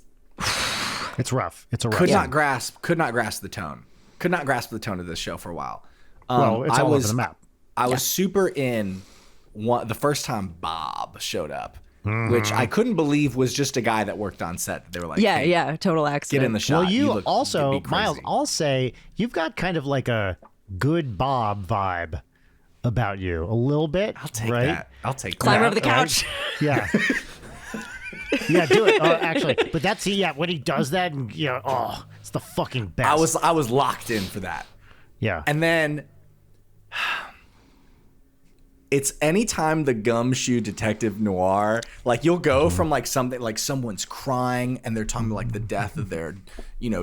it's rough. It's a rough could not grasp the tone of this show for a while. Well, it's all over the map. I was super in the first time Bob showed up, which I couldn't believe was just a guy that worked on set. They were like, hey, total accident. get in the shot. Well, you look, also, be crazy." Miles, I'll say you've got kind of like a good Bob vibe about you a little bit. I'll take right? that. I'll take Climb that. over the couch. Yeah. Yeah, do it. Actually, but that's when he does that, and it's the fucking best. I was locked in for that. Yeah. And then it's anytime the gumshoe detective noir, like you'll go from like something like someone's crying and they're talking about like the death of their,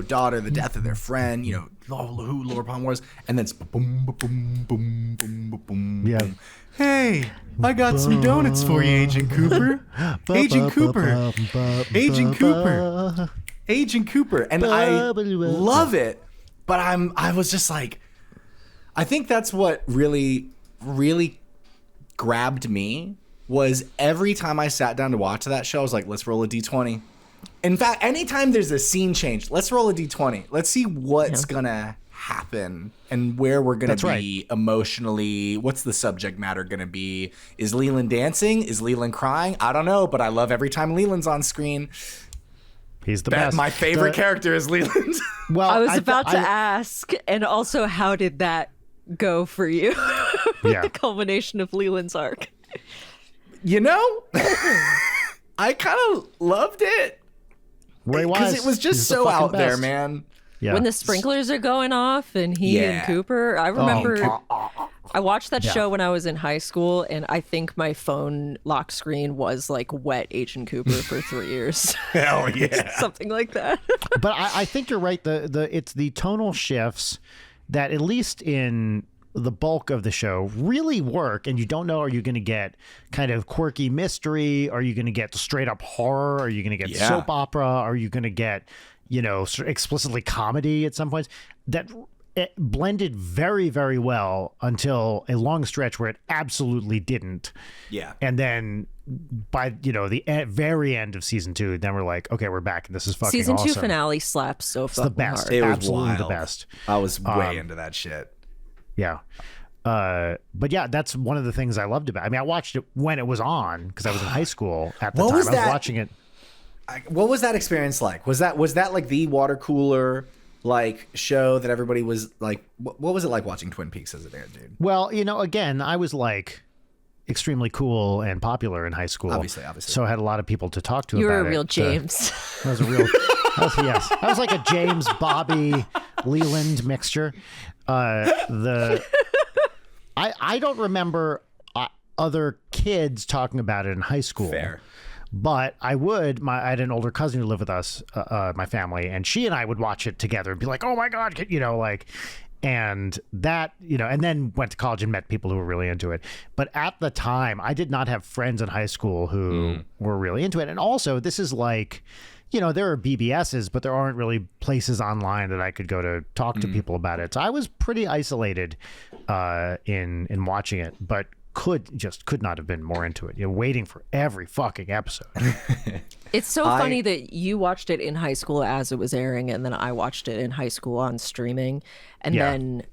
daughter, the death of their friend, who Laura Palmer was, and then it's boom, boom, boom, boom, boom, boom. Yeah. Boom. Hey, I got some donuts for you, Agent Cooper. Agent Cooper. Agent Cooper. Agent Cooper. And I love it, but I was just like, I think that's what really, really grabbed me was every time I sat down to watch that show, I was like, let's roll a D20. In fact, anytime there's a scene change, let's roll a D20. Let's see what's gonna happen and where we're gonna be emotionally. What's the subject matter gonna be? Is Leland dancing? Is Leland crying? I don't know, but I love every time Leland's on screen. He's the best. My favorite character is Leland. Well, I was about to ask, and also, how did that go for you? The culmination of Leland's arc. I kind of loved it. Because it was just so out there, man. Yeah. When the sprinklers are going off and he and Cooper, I remember I watched that show when I was in high school, and I think my phone lock screen was like wet Agent Cooper for 3 years. Hell yeah. Something like that. But I think you're right. It's the tonal shifts that, at least in the bulk of the show, really work, and you don't know, are you going to get kind of quirky mystery? Are you going to get straight up horror? Are you going to get soap opera? Are you going to get, explicitly comedy at some points? That it blended very, very well until a long stretch where it absolutely didn't. Yeah. And then by, the very end of season 2, then we're like, okay, we're back, and this is fucking awesome. Season 2 finale slaps so fucking the best. hard. It was absolutely wild. The best. I was way into that shit. Yeah. But yeah, that's one of the things I loved about it. I mean, I watched it when it was on because I was in high school at the time. I was watching it. What was that experience like? Was that like the water cooler like show that everybody was like? What was it like watching Twin Peaks as it aired, dude? Well, again, I was like extremely cool and popular in high school. Obviously. So I had a lot of people to talk to you about it. You were a real James. I was a real... Yes. I was like a James, Bobby, Leland mixture. I don't remember other kids talking about it in high school. Fair. But I had an older cousin who lived with us, my family, and she and I would watch it together and be like, oh my God, and that, and then went to college and met people who were really into it. But at the time, I did not have friends in high school who were really into it. And also, this is like, there are BBSs, but there aren't really places online that I could go to talk to people about it. So I was pretty isolated in watching it, but could not have been more into it. Waiting for every fucking episode. It's so funny that you watched it in high school as it was airing, and then I watched it in high school on streaming, and then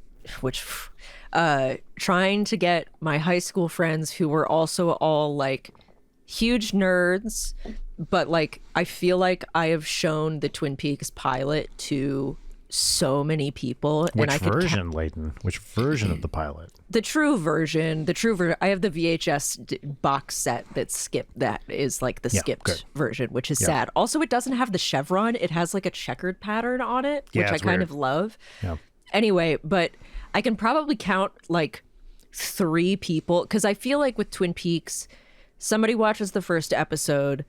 trying to get my high school friends who were also all like huge nerds, but like I feel like I have shown the Twin Peaks pilot to so many people. Which version, Leighton? Which version of the pilot? The true version. I have the VHS box set that skipped. That is like the skipped version, which is sad. Also, it doesn't have the chevron. It has like a checkered pattern on it, which I kind of love. Yeah. Anyway, but I can probably count like 3 people, because I feel like with Twin Peaks, somebody watches the first episode,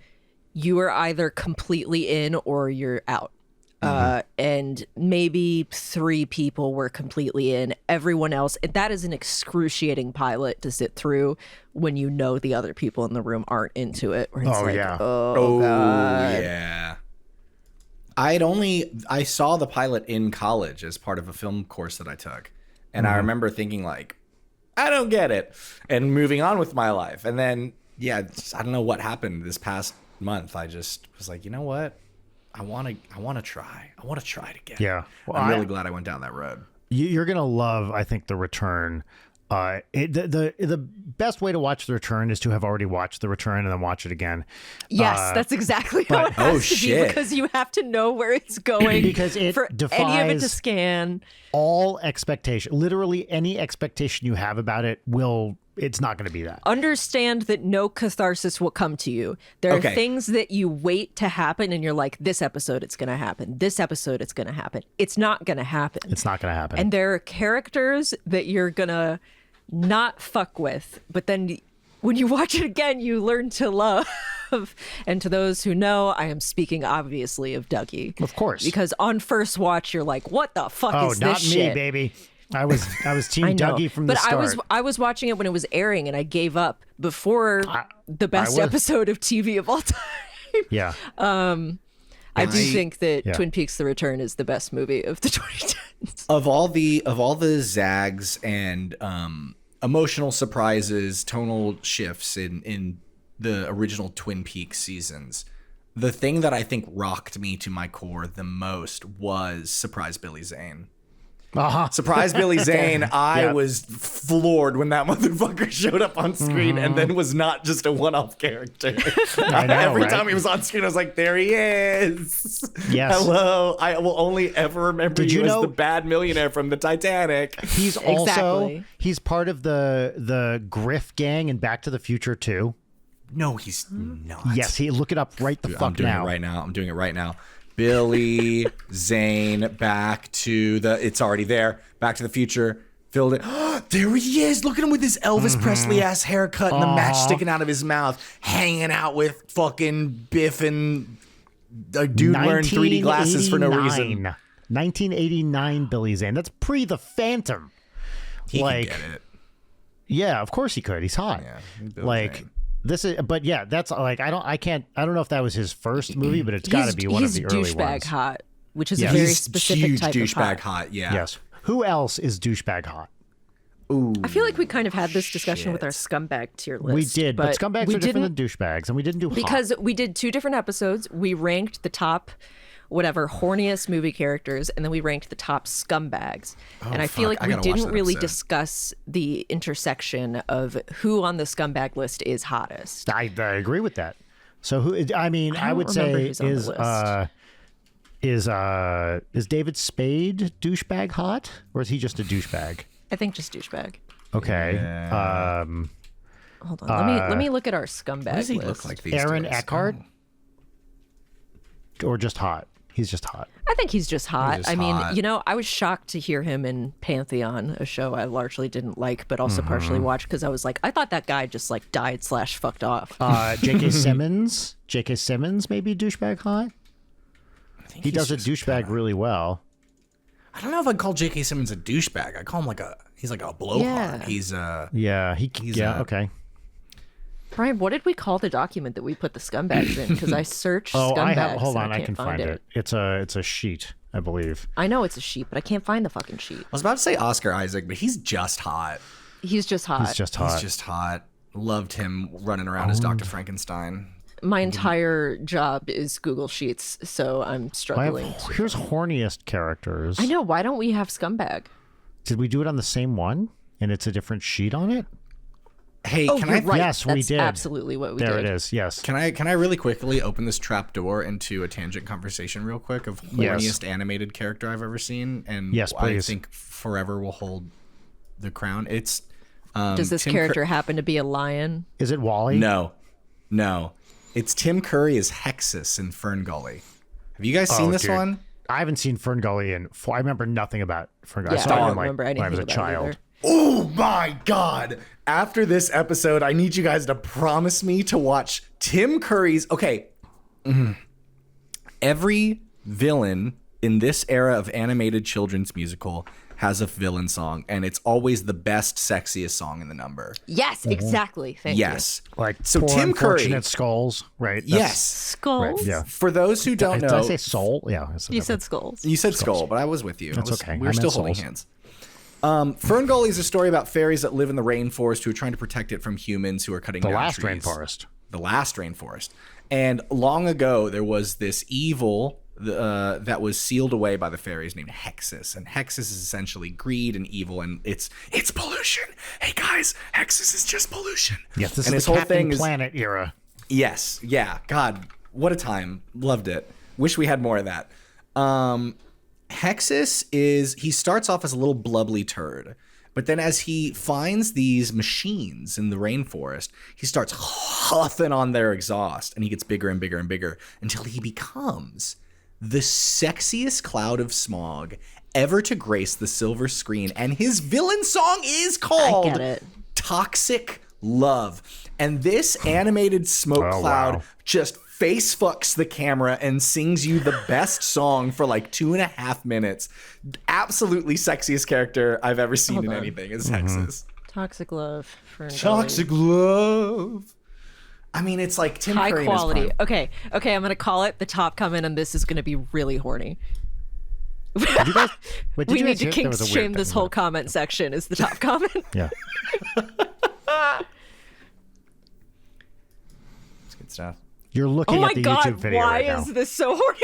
you are either completely in or you're out. And maybe 3 people were completely in. Everyone else, that is an excruciating pilot to sit through when the other people in the room aren't into it. Where it's oh God. Yeah. I saw the pilot in college as part of a film course that I took. And I remember thinking like, I don't get it. And moving on with my life. And then, I don't know what happened this past month. I just was like, you know what? I want to try. I want to try it again. Yeah. Well, I'm really glad I went down that road. You're going to love, I think, the return The best way to watch The Return is to have already watched The Return and then watch it again. Yes, that's exactly how it has to be, because you have to know where it's going because it for defies any of it to scan. All expectation. Literally any expectation you have about it it's not going to be that. Understand that no catharsis will come to you. There are things that you wait to happen and you're like, this episode it's going to happen. This episode it's going to happen. It's not going to happen. It's not going to happen. And there are characters that you're going to not fuck with, but then when you watch it again, you learn to love. And to those who know, I am speaking obviously of Dougie. Of course. Because on first watch, you're like, what the fuck is this shit? Oh, not me, baby. I was team Dougie from the start. But I was watching it when it was airing, and I gave up before the best episode of TV of all time. Yeah. I do think that Twin Peaks: The Return is the best movie of the 2010s. Of all the zags and emotional surprises, tonal shifts in the original Twin Peaks seasons, the thing that I think rocked me to my core the most was Surprise Billy Zane. Surprise Billy Zane. I was floored when that motherfucker showed up on screen and then was not just a one-off character. I know, Every right? time he was on screen, I was like, there he is. Yes. Hello. I will only ever remember you as the bad millionaire from the Titanic. He's also he's part of the Griff gang in Back to the Future too. No, he's not. Yes, look it up right the fuck now. I'm doing it right now. Billy Zane, it's already there. Back to the Future, filled it. There he is. Look at him with his Elvis Presley ass haircut and the match sticking out of his mouth, hanging out with fucking Biff and a dude wearing 3D glasses for no reason. 1989 Billy Zane. That's pre the Phantom. He can get it. Yeah, of course he could. He's hot. Yeah, Zane. This is, but yeah, that's like I don't know if that was his first movie, but it's got to be one of the early ones. He's douchebag hot, which is a very specific huge type douchebag of hot. Yeah. Yes. Who else is douchebag hot? Ooh, I feel like we kind of had this discussion with our scumbag tier list. We did, but scumbags are different than douchebags, and we didn't do hot. Because we did 2 different episodes. We ranked the top horniest movie characters, and then we ranked the top scumbags. And I feel like we didn't really discuss the intersection of who on the scumbag list is hottest. I agree with that. So who? I mean, I would say is David Spade douchebag hot, or is he just a douchebag? I think just douchebag. Okay. Yeah. Hold on. Let me look at our scumbag What does he list. look like these Aaron days? Eckhart, or just hot? He's just hot. I think he's just hot. He's just hot. Mean, I was shocked to hear him in Pantheon, a show I largely didn't like, but also partially watched because I was like, I thought that guy just like died / fucked off. J.K. Simmons. J.K. Simmons maybe douchebag hot. He does a douchebag really well. I don't know if I'd call J.K. Simmons a douchebag. I call him he's like a blowhard. Yeah. He's okay. Brian, what did we call the document that we put the scumbags in? Because I searched scumbags. Hold on, I can find it. It's a sheet, I believe. I know it's a sheet, but I can't find the fucking sheet. I was about to say Oscar Isaac, but he's just hot. He's just hot. He's just hot. Loved him running around as Dr. Frankenstein. My entire job is Google Sheets, so I'm struggling. Here's horniest characters. I know. Why don't we have scumbag? Did we do it on the same one? And it's a different sheet on it? Hey, can I? Right. Yes, we did. Absolutely what we did. There it is. Yes. Can I really quickly open this trap door into a tangent conversation real quick of horniest animated character I've ever seen, and yes, I think forever will hold the crown. It's does this character happen to be a lion? Is it Wally? No. It's Tim Curry as Hexus in Fern Gully. Have you guys seen this one? I haven't seen Fern Gully I remember nothing about Fern Gully. Yeah, I don't remember anything when I was a about child. it either. Oh my God. After this episode, I need you guys to promise me to watch Tim Curry's. Okay. Every villain in this era of animated children's musical has a villain song, and it's always the best, sexiest song in the number. Yes, exactly. Thank you. Like so Poor Tim Curry. Unfortunate Skulls, right? Yes. Skulls? Right, yeah. For those who don't know. Did I say soul? Yeah. You said skulls. You said skull, but I was with you. That's okay. We were still holding hands. Fern Gully is a story about fairies that live in the rainforest who are trying to protect it from humans who are cutting down trees. Rainforest. The last rainforest. And long ago, there was this evil that was sealed away by the fairies named Hexus. And Hexus is essentially greed and evil, and it's pollution. Hey guys, Hexus is just pollution. Yes, this and is the Captain Planet era. Yes, yeah. God, what a time. Loved it. Wish we had more of that. Hexus he starts off as a little blubbly turd. But then as he finds these machines in the rainforest, he starts huffing on their exhaust, and he gets bigger and bigger and bigger until he becomes the sexiest cloud of smog ever to grace the silver screen. And his villain song is called Toxic Love. And this animated smoke cloud just face fucks the camera and sings you the best song for like 2.5 minutes. Absolutely sexiest character I've ever seen in anything is Hexus. Toxic Love. Toxic Love. I mean, it's like Tim high Curry quality. Okay, I'm gonna call it the top comment, and this is gonna be really horny. We need to kink shame this whole comment section. Is the top comment? Yeah. It's good stuff. You're looking at the YouTube video right now. Why is this so horny?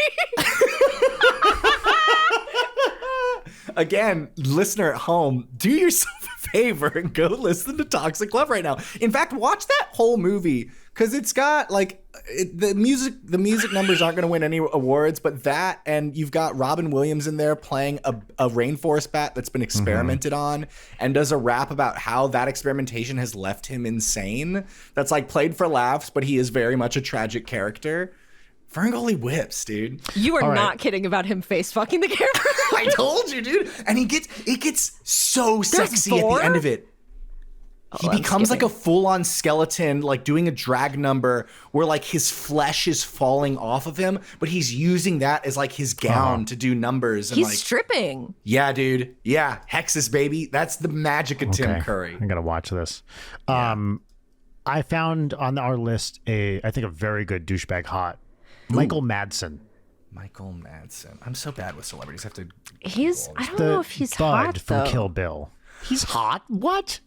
Again, listener at home, do yourself a favor and go listen to Toxic Love right now. In fact, watch that whole movie, because it's got like the music numbers aren't going to win any awards, but that, and you've got Robin Williams in there playing a rainforest bat that's been experimented on, and does a rap about how that experimentation has left him insane. That's like played for laughs, but he is very much a tragic character. Ferngully whips, dude. You are not kidding about him face fucking the camera. I told you, dude. And it gets so sexy at the end of it. He becomes like a full-on skeleton, like doing a drag number where like his flesh is falling off of him, but he's using that as like his gown to do numbers. And he's stripping. Yeah, dude. Yeah, Hexus, baby. That's the magic of Tim Curry. I gotta watch this. I found on our list I think a very good douchebag hot. Michael Madsen. Michael Madsen. I'm so bad with celebrities. I have to. I don't know if he's hot, Bud from Kill Bill. He's hot? What?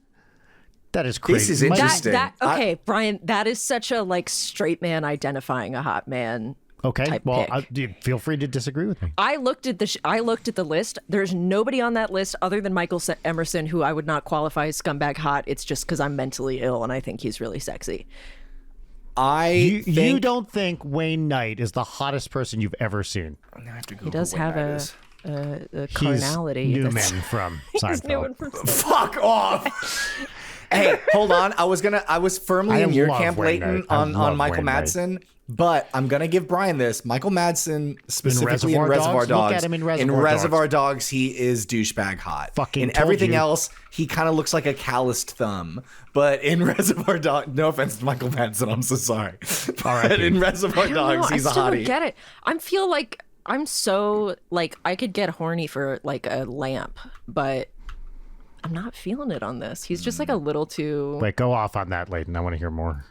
That is crazy. This is interesting. Okay, Brian, that is such a like straight man identifying a hot man. Okay, well, feel free to disagree with me. I looked at the list. There's nobody on that list other than Michael Emerson who I would not qualify as scumbag hot. It's just because I'm mentally ill and I think he's really sexy. You don't think Wayne Knight is the hottest person you've ever seen? He does have a carnality. He's Newman from Seinfeld. Fuck off. Hey, hold on. I was firmly in your camp, Leighton, on Michael Madsen. But I'm going to give Brian this. Michael Madsen, specifically in Reservoir Dogs. Look at him in Reservoir Dogs, he is douchebag hot. In everything else, he kind of looks like a calloused thumb. But in Reservoir Dogs, no offense to Michael Madsen, I'm so sorry. But in Reservoir Dogs, he's a hottie. I don't get it. I feel like I'm so, like, I could get horny for, like, a lamp. But I'm not feeling it on this. He's just, like, a little too... Wait, go off on that, Leighton. I want to hear more.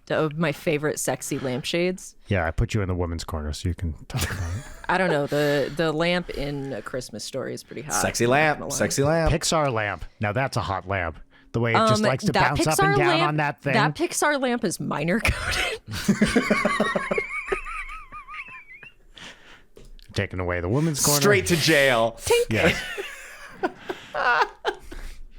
Of my favorite sexy lampshades. Yeah, I put you in the women's corner so you can talk about it. I don't know. The lamp in A Christmas Story is pretty hot. Sexy lamp. Pixar lamp. Now that's a hot lamp. The way it just likes to bounce up and down on that thing. That Pixar lamp is minor coated. Taking away the women's corner. Straight to jail. Tink. Yes.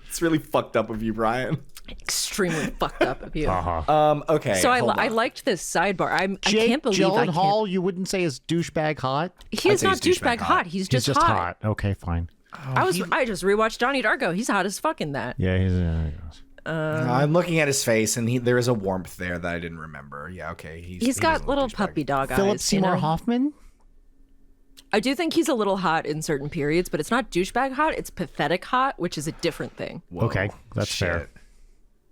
It's really fucked up of you, Brian. Extremely fucked up of you. Okay. So I liked this sidebar. I can't believe Gyllenhaal, you wouldn't say is douchebag hot? He is not douchebag hot. He's just hot. Okay, fine. I just rewatched Donnie Darko. He's hot as fuck in that. Yeah, I'm looking at his face, and there is a warmth there that I didn't remember. Yeah, okay. He's got little puppy dog eyes. Philip Seymour Hoffman? I do think he's a little hot in certain periods, but it's not douchebag hot. It's pathetic hot, which is a different thing. Whoa, okay, that's fair.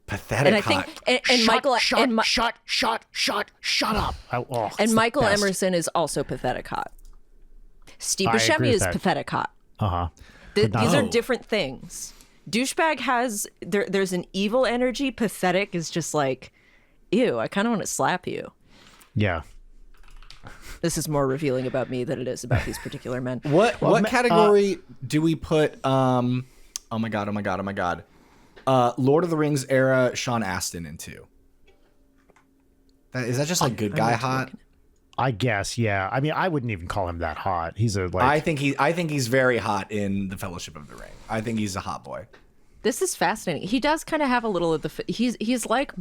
Pathetic and I hot. think, and Michael, shut up. And Michael Emerson is also pathetic hot. Steve Buscemi is pathetic hot. These are different things. Douchebag has there's an evil energy. Pathetic is just like, ew, I kind of want to slap you. Yeah. This is more revealing about me than it is about these particular men. What category do we put? Oh my god. Lord of the Rings era Sean Astin into? Is that just like good guy hot? I guess, yeah. I mean, I wouldn't even call him that hot. He's a like. I think he's very hot in the Fellowship of the Ring. I think he's a hot boy. This is fascinating. He does kind of have a little of the. He's like,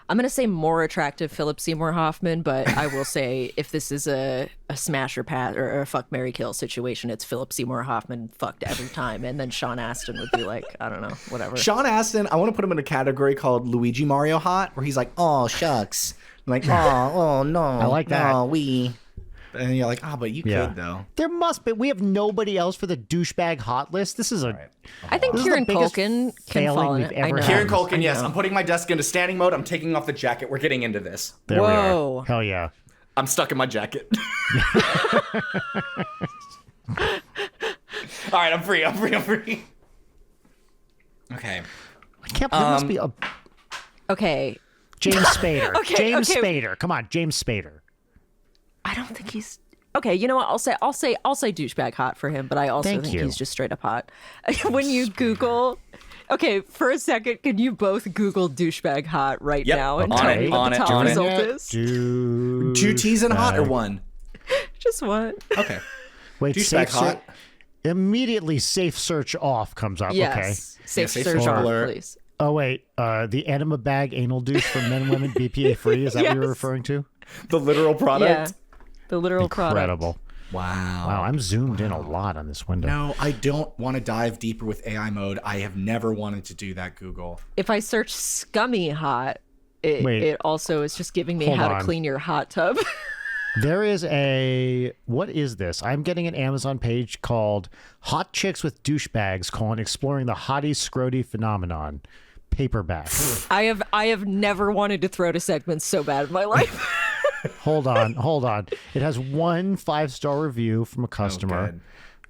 I'm gonna say more attractive Philip Seymour Hoffman, but I will say if this is a smash or pass or a fuck, marry, kill situation, it's Philip Seymour Hoffman fucked every time, and then Sean Astin would be like, I don't know, whatever. Sean Astin, I want to put him in a category called Luigi Mario hot, where he's like, oh shucks, I'm like, oh no, I like that. No, and you're like, but you could though. There must be. We have nobody else for the douchebag hot list. This is a. Right. I think Kieran Culkin can fall in it. I know. Kieran Culkin, yes. I'm putting my desk into standing mode. I'm taking off the jacket. We're getting into this. There we Whoa. are. Hell yeah. I'm stuck in my jacket. All right, I'm free. Okay. I can't. There must be a. Okay. James Spader. Okay, James okay. Spader. Come on, James Spader. I don't think he's okay. You know what? I'll say douchebag hot for him, but I also think he's just straight up hot. When you Google, okay, for a second, can you both Google douchebag hot right now and tell me what the top result is? Two T's and hot or one? Just one. Okay. Wait, douchebag hot. Immediately, safe search off comes up. Yes. Okay. Safe safe search search off, alert. please. Oh wait, the enema bag anal douche for men and women BPA free. Is that what you're referring to? The literal product. Yeah. The literal product. Incredible. Wow, I'm zoomed in a lot on this window. No, I don't want to dive deeper with AI mode. I have never wanted to do that, Google. If I search scummy hot, it also is just giving me how to clean your hot tub. There is what is this? I'm getting an Amazon page called Hot Chicks with Douchebags, exploring the hottie scroty phenomenon. Paperback. I have never wanted to throw to segments so bad in my life. Hold on. It has 1 5-star review from a customer. good.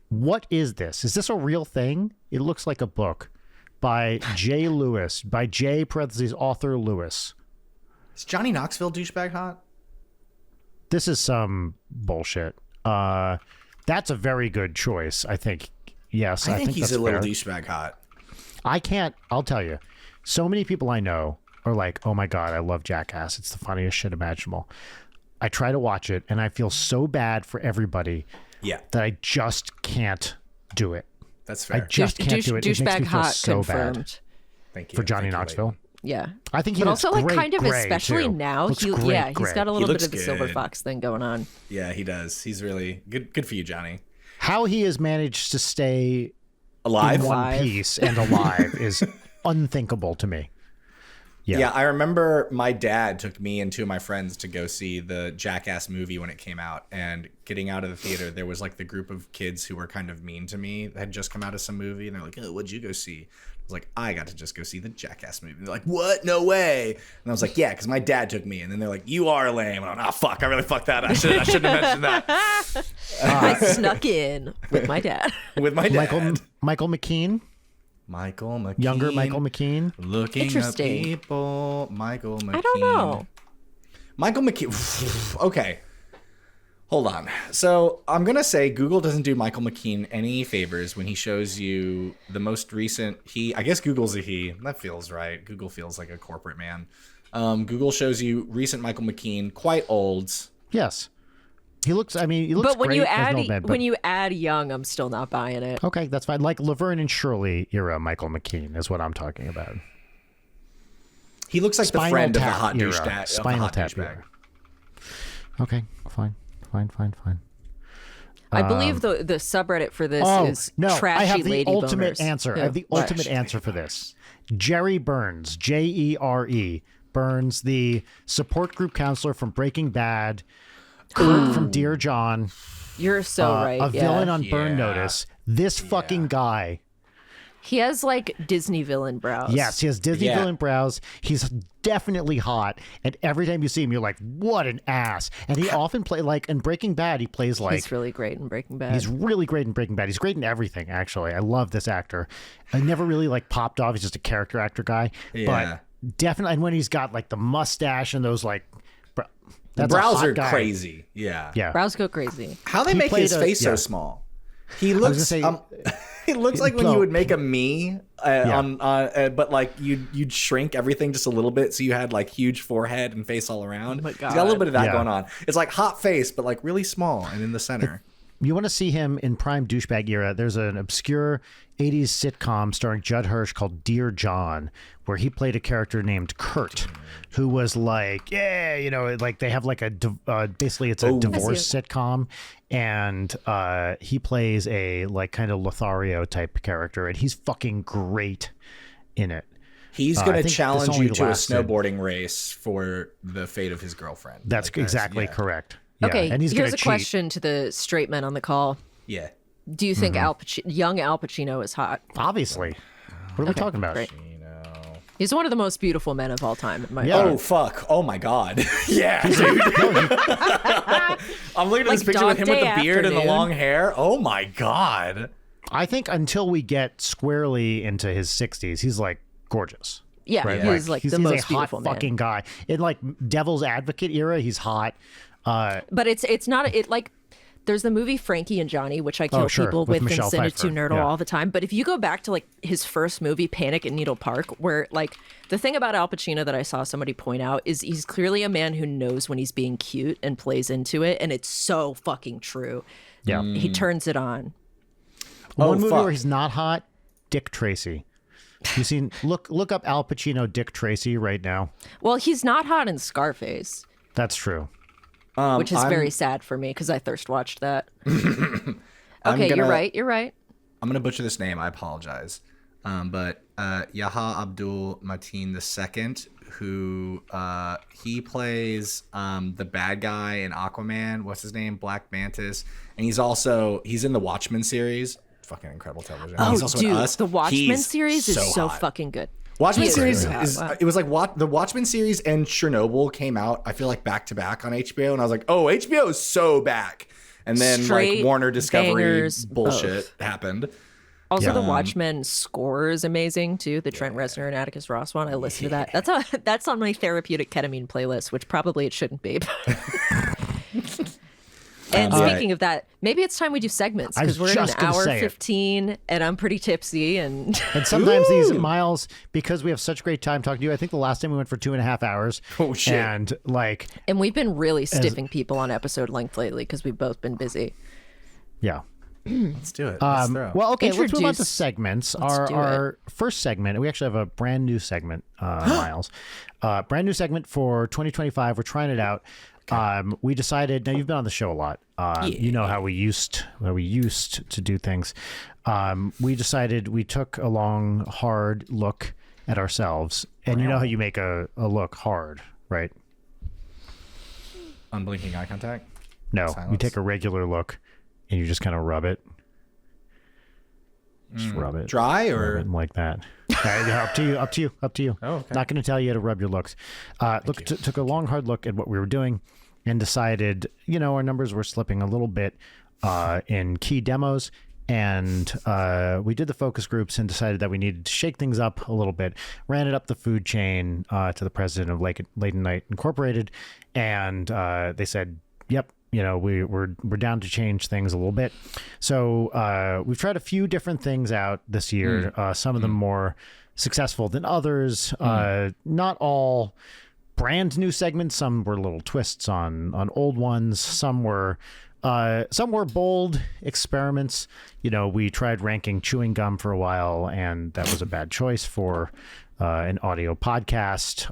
What is this? Is this a real thing? It looks like a book by J. Lewis, by J. author Lewis. Is Johnny Knoxville douchebag hot? This is some bullshit. That's a very good choice, I think. Yes, I think he's that's a little fair. douchebag hot. I'll tell you. So many people I know are like, oh my God, I love Jackass. It's the funniest shit imaginable. I try to watch it and I feel so bad for everybody that I just can't do it. That's fair. I just can't do it. It makes me Douchebag feel hot so confirmed. bad. Thank you. For Johnny Knoxville. Yeah. I think he but looks also great, like kind of gray, especially too. now Looks he's great. got a little bit of the good. silver fox thing going on. Yeah, he does. He's really good for you, Johnny. How he has managed to stay Alive? in one piece and alive is unthinkable to me. Yeah, I remember my dad took me and 2 of my friends to go see the Jackass movie when it came out. And getting out of the theater, there was like the group of kids who were kind of mean to me that had just come out of some movie. And they're like, oh, what'd you go see? I was like, I got to just go see the Jackass movie. And they're like, what? No way. And I was like, yeah, because my dad took me. And then they're like, you are lame. And I'm like, fuck, I really fucked that. I shouldn't have mentioned that. I snuck in with my dad. With my dad. Michael McKean. Michael McKean. Younger Michael McKean. Looking up Interesting. people. Michael McKean. I don't know. Michael McKean. Okay. Hold on. So I'm going to say Google doesn't do Michael McKean any favors when he shows you the most recent I guess Google's a he. That feels right. Google feels like a corporate man. Google shows you recent Michael McKean, quite old. Yes. He looks But when great you as an old man, when you add young, I'm still not buying it. Okay, that's fine. Like Laverne and Shirley era Michael McKean is what I'm talking about. He looks like the friend of the hot era. douchebag. Spinal Tap era. Okay, fine. I believe the subreddit for this is trashy I have the lady ultimate boners. answer. Yeah. I have the ultimate answer for this. Jerry Burns, Jere Burns, the support group counselor from Breaking Bad, Kurt from Dear John. You're so right. A villain on Burn Notice. This fucking guy. He has like Disney villain brows. Yes, he has Disney villain brows. He's definitely hot. And every time you see him, you're like, what an ass. And he often plays, like, in Breaking Bad, he plays like... He's really great in Breaking Bad. He's really great in Breaking Bad. He's great in everything, actually. I love this actor. I never really, like, popped off. He's just a character actor guy. Yeah. But definitely, and when he's got, like, the mustache and those, like... The brows are crazy. Yeah. Brows go crazy. How they make his face so small? He looks. He looks like when you would make a me, but like you'd shrink everything just a little bit, so you had like huge forehead and face all around. Oh my God. He's got a little bit of that going on. It's like hot face, but like really small and in the center. You want to see him in prime douchebag era? There's an obscure 80s sitcom starring Judd Hirsch called Dear John, where he played a character named Kurt, who was like, like they have like a basically it's a divorce sitcom, and he plays a like kind of Lothario type character, and he's fucking great in it. He's going to challenge you to a snowboarding race for the fate of his girlfriend. That's like exactly correct. Yeah. Okay, and here's a question to the straight men on the call. Yeah. Do you think young Al Pacino is hot? Obviously. What are we talking about? Great. He's one of the most beautiful men of all time. In my Oh, fuck. Oh, my God. Yeah, dude. I'm looking at this picture with him with the beard and the long hair. Oh, my God. I think until we get squarely into his 60s, he's like gorgeous. Yeah, right? he's like the most beautiful man. Fucking guy. In like Devil's Advocate era, he's hot. But it's not like there's the movie Frankie and Johnny, which I kill people with and send it to Nerdle all the time. But if you go back to like his first movie, Panic at Needle Park, where like the thing about Al Pacino that I saw somebody point out is he's clearly a man who knows when he's being cute and plays into it, and it's so fucking true. Yeah, he turns it on. One movie where he's not hot, Dick Tracy. You seen look up Al Pacino Dick Tracy right now. Well, he's not hot in Scarface. That's true. Which is very sad for me because I thirst watched that. Okay, you're right. I'm gonna butcher this name. I apologize. But Yaha Abdul Mateen II, who he plays the bad guy in Aquaman. What's his name? Black Mantis, and he's in the Watchmen series. Fucking incredible television. Oh, he's also dude, in Us. the Watchmen series is so hot. fucking good. Watchmen series it was like the Watchmen series and Chernobyl came out, I feel like back to back on HBO, and I was like, oh, HBO is so back. And then Straight like Warner Discovery bangers, bullshit happened. Also, the Watchmen score is amazing too. The Trent Reznor and Atticus Ross one. I listen to that. That's on my therapeutic ketamine playlist, which probably it shouldn't be. And speaking of that, maybe it's time we do segments because we're in an hour 15 and I'm pretty tipsy. And sometimes these, Miles, because we have such great time talking to you, I think the last time we went for 2.5 hours. Oh, shit. And we've been really stiffing people on episode length lately because we've both been busy. Yeah. Let's do it. Well, okay, let's move on to segments. Our first segment, we actually have a brand new segment, Miles. Brand new segment for 2025. We're trying it out. We decided, now you've been on the show a lot. You know how we used to do things. We decided we took a long, hard look at ourselves. And you know how you make a look hard, right? Unblinking eye contact? No, Silence. you take a regular look and you just kind of rub it. Just rub it. Dry or like that. Up to you. Oh, okay. Not going to tell you how to rub your looks. Took a long, hard look at what we were doing and decided, our numbers were slipping a little bit in key demos. And we did the focus groups and decided that we needed to shake things up a little bit. Ran it up the food chain to the president of Late Night Incorporated. And they said, yep. We're down to change things a little bit. So we've tried a few different things out this year. Some of them more successful than others. Not all brand new segments. Some were little twists on old ones. Some were bold experiments. We tried ranking chewing gum for a while, and that was a bad choice for an audio podcast.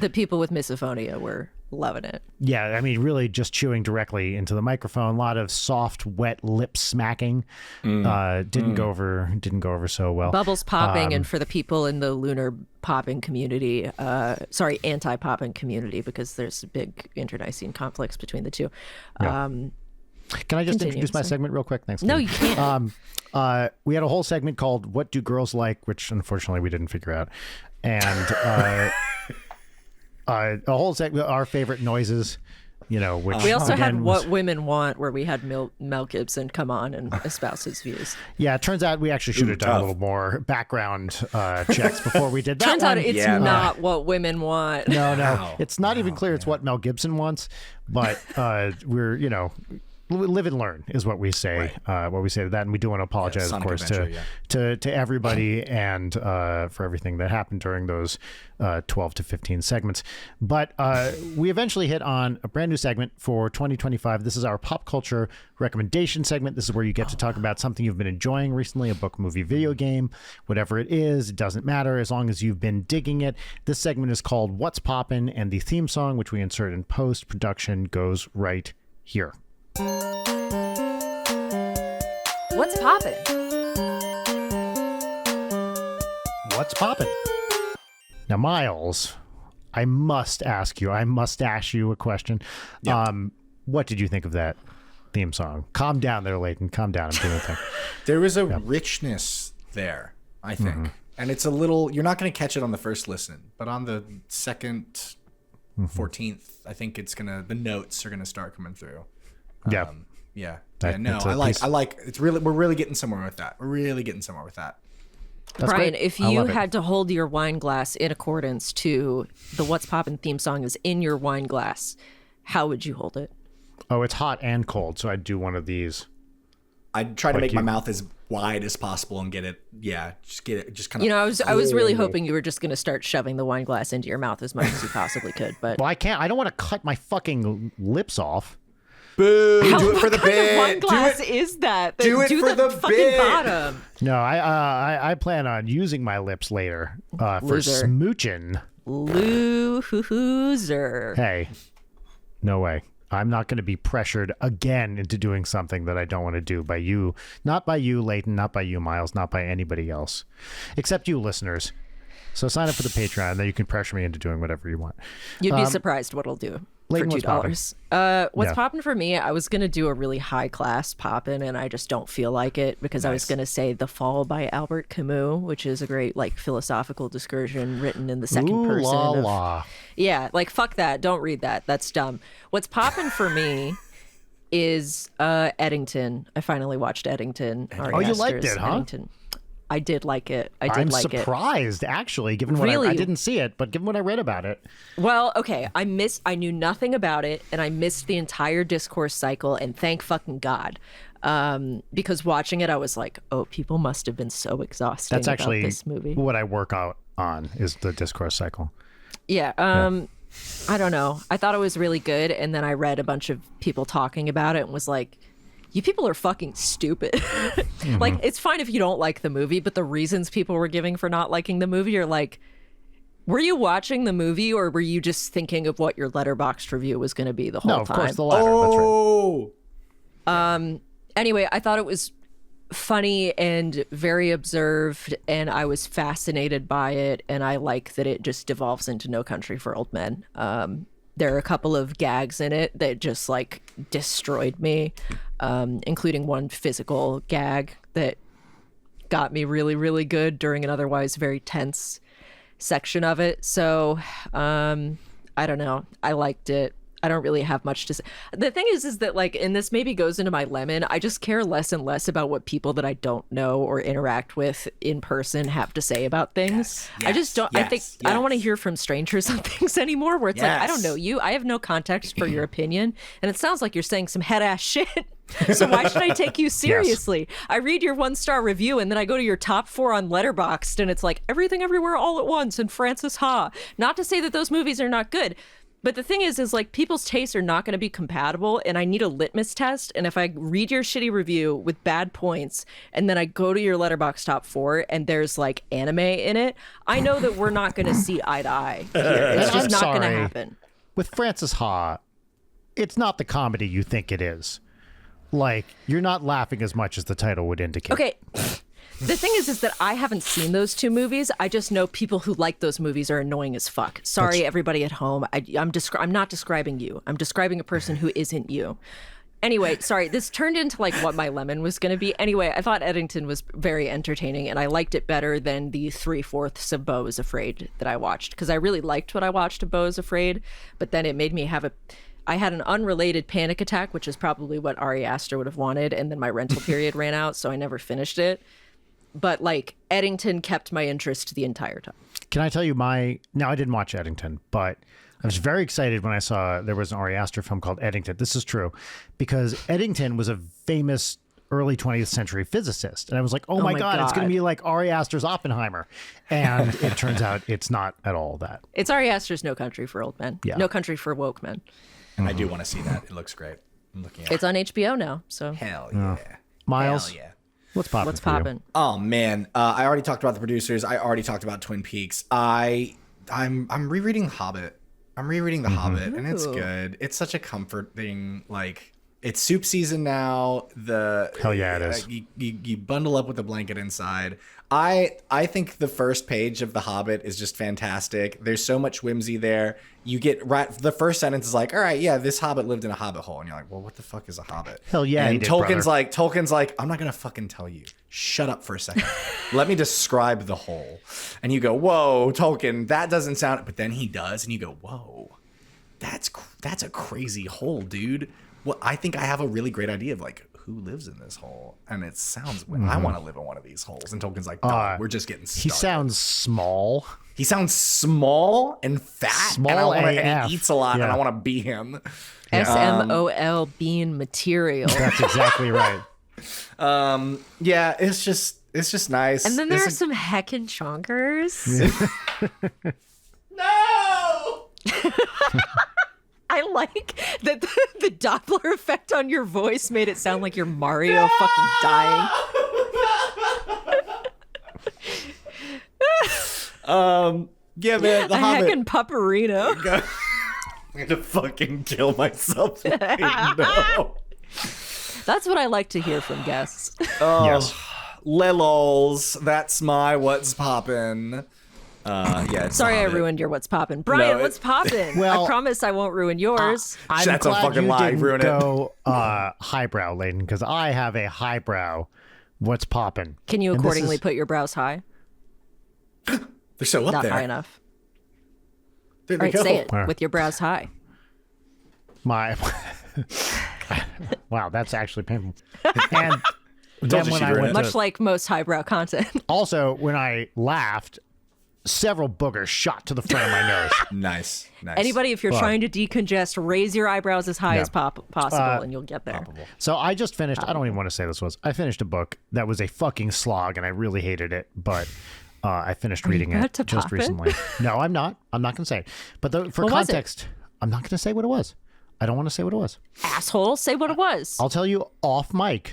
The people with misophonia were loving it. Yeah, I mean, really just chewing directly into the microphone. A lot of soft, wet lip smacking. Didn't go over so well. Bubbles popping, and for the people in the lunar popping community, anti-popping community, because there's big internecine conflicts between the two. Yeah. Can I just introduce my segment real quick? Thanks. No, you can't. We had a whole segment called "What Do Girls Like," which unfortunately we didn't figure out, and a whole segment, our favorite noises. Which we also had What Women Want, where we had Mel Gibson come on and espouse his views. Yeah, it turns out we actually should have done a little more background checks before we did that. Turns out it's not what women want. No, it's not even clear it's what Mel Gibson wants, but we're live and learn is what we say. Right. What we say to that, and we do want to apologize, of course, to everybody and for everything that happened during those 12 to 15 segments. But we eventually hit on a brand new segment for 2025. This is our pop culture recommendation segment. This is where you get to talk about something you've been enjoying recently, a book, movie, video game, whatever it is. It doesn't matter as long as you've been digging it. This segment is called What's Poppin', and the theme song, which we insert in post-production, goes right here. What's poppin'? What's poppin'? Now, Miles, I must ask you a question. Yep. What did you think of that theme song? Calm down there, Leighton. Calm down. I'm doing a thing. There was a richness there, I think. Mm-hmm. And it's a little, you're not going to catch it on the first listen, but on the second, 14th, I think the notes are going to start coming through. Yeah. We're really getting somewhere with that. That's Brian, great. if you had to hold your wine glass in accordance to the What's Poppin' theme song is in your wine glass, how would you hold it? Oh, it's hot and cold, so I'd do one of these. I'd try to make my mouth as wide as possible and get it kind of. You know, I was really hoping you were just going to start shoving the wine glass into your mouth as much as you possibly could, but well, I can't. I don't want to cut my fucking lips off. Boo! Do it for the bit. What kind of wine glass do it, is that? Do it for the fucking bit. Bottom. No, I plan on using my lips later for smooching. Loser. Hey, no way. I'm not going to be pressured again into doing something that I don't want to do by you. Not by you, Leighton. Not by you, Miles. Not by anybody else. Except you, listeners. So sign up for the Patreon, and then you can pressure me into doing whatever you want. You'd be surprised what I'll do Leighton, for $2. What's poppin' for me? I was going to do a really high class poppin', and I just don't feel like it because I was going to say The Fall by Albert Camus, which is a great philosophical discursion written in the second person. Yeah, fuck that. Don't read that. That's dumb. What's poppin' for me is Eddington. I finally watched Eddington. Oh, you liked it, huh? Eddington. I did like it. I'm surprised, actually, given what I didn't see it, but given what I read about it. Well, okay, I knew nothing about it, and I missed the entire discourse cycle, and thank fucking God. Because watching it, I was like, oh, people must have been so exhausted That's actually about this movie. What I work out on is the discourse cycle. Yeah, I don't know. I thought it was really good, and then I read a bunch of people talking about it and was like, you people are fucking stupid. Mm-hmm. It's fine if you don't like the movie, but the reasons people were giving for not liking the movie are were you watching the movie or were you just thinking of what your Letterboxd review was going to be the whole time? No, of course, the latter. That's right. Anyway, I thought it was funny and very observed, and I was fascinated by it, and I like that it just devolves into No Country for Old Men. There are a couple of gags in it that just destroyed me, including one physical gag that got me really, really good during an otherwise very tense section of it. So I don't know. I liked it. I don't really have much to say. The thing is that and this maybe goes into my lemon, I just care less and less about what people that I don't know or interact with in person have to say about things. I just don't, I don't want to hear from strangers on things anymore where it's I don't know you. I have no context for your opinion. And it sounds like you're saying some head ass shit. So why should I take you seriously? Yes. I read your 1-star review and then I go to your top 4 on Letterboxd and it's Everything Everywhere All at Once and Francis Ha. Not to say that those movies are not good. But the thing is people's tastes are not going to be compatible, and I need a litmus test. And if I read your shitty review with bad points, and then I go to your Letterboxd top 4, and there's anime in it, I know that we're not going to see eye to eye here. It's just not going to happen. With Francis Ha, it's not the comedy you think it is. You're not laughing as much as the title would indicate. Okay. The thing is that I haven't seen those 2 movies. I just know people who like those movies are annoying as fuck. Sorry, everybody at home. I'm not describing you. I'm describing a person who isn't you. Anyway, sorry, this turned into what my lemon was going to be. Anyway, I thought Eddington was very entertaining, and I liked it better than the 3/4 of Beau is Afraid that I watched, because I really liked what I watched of Beau is Afraid, but then it made me I had an unrelated panic attack, which is probably what Ari Aster would have wanted, and then my rental period ran out, so I never finished it. But Eddington kept my interest the entire time. Can I tell you now I didn't watch Eddington, but I was very excited when I saw there was an Ari Aster film called Eddington. This is true because Eddington was a famous early 20th century physicist. And I was like, oh my God, it's going to be like Ari Aster's Oppenheimer. And it turns out it's not at all that. It's Ari Aster's No Country for Old Men. Yeah. No Country for Woke Men. And I do want to see that. It looks great. I'm looking at it. It's on HBO now. So hell yeah. Miles, hell yeah. What's poppin'? What's poppin'? Oh man, I already talked about the producers. I already talked about Twin Peaks. I'm rereading Hobbit. I'm rereading The Hobbit, and it's good. It's such a comfort thing. Like, it's soup season now. Hell yeah, it is. You bundle up with a blanket inside. I think the first page of The Hobbit is just fantastic. There's so much whimsy there. You get right. The first sentence is like, all right, yeah, this hobbit lived in a hobbit hole, and you're like, well, what the fuck is a hobbit? Hell yeah, and Tolkien's like, I'm not gonna fucking tell you. Shut up for a second. Let me describe the hole. And you go, whoa, Tolkien, that doesn't sound. But then he does, and you go, whoa, that's a crazy hole, dude. Well, I think I have a really great idea of like who lives in this hole, and it sounds. I want to live in one of these holes. And Tolkien's like, no, we're just getting started. He sounds small. He sounds small and fat, and he eats a lot, Yeah. and I want to be him. SMOL bean material. That's exactly right. Yeah, it's just nice. And then there are some heckin' chonkers. No! I like that the Doppler effect on your voice made it sound like you're Mario fucking dying. Yeah, man, The Hobbit. Heckin' pupperino. I'm gonna fucking kill myself. No. That's what I like to hear from guests. Yes. Lelols, that's my what's poppin'. Yeah. Sorry I ruined your what's poppin'. Brian, No, what's poppin'? Well, I promise I won't ruin yours. I'm That's a glad fucking you lie. didn't Ruin it. go highbrow, Layden, because I have a highbrow. What's poppin'? Can you And this accordingly is- put your brows high? They're so up Not there. high enough. There All they right, go. say it with your brows high. My wow, that's actually painful. And then you when she'd I ruin went it. Much like most highbrow content. also when I laughed, several boogers shot to the front of my nose. Nice. Anybody, if you're trying to decongest, raise your eyebrows as high Yeah. as possible, and you'll get there. So I just finished. I don't even want to say this was. I finished a book that was a fucking slog, and I really hated it. But I finished reading about it to just pop it? recently. No, I'm not. I'm not going to say. But for What was it? context, I'm not going to say what it was. I don't want to say what it was. Asshole, say what it was. I'll tell you off mic.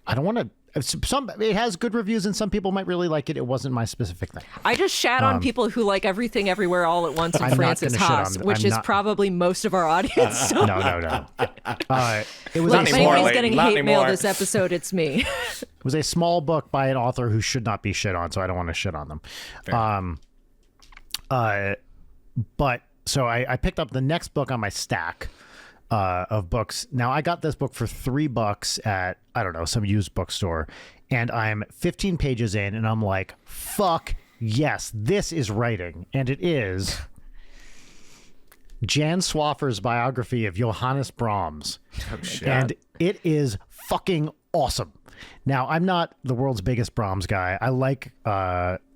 I don't want to. It has good reviews, and some people might really like it. It wasn't my specific thing. I just shat on people who like everything everywhere all at once I'm and not Francis gonna shit on Haas, them. which I'm is not- probably most of our audience. So No. It was if Not anymore, anybody's Layden, getting not hate mail anymore. this episode, it's me. It was a small book by an author who should not be shit on, so I don't want to shit on them. But so I picked up the next book on my stack of books. Now I got this book for $3 at, I don't know, some used bookstore, and I'm 15 pages in, and I'm like, fuck yes, this is writing, and it is Jan Swaffer's biography of Johannes Brahms. Oh, shit. And it is fucking awesome. Now, I'm not the world's biggest Brahms guy. I like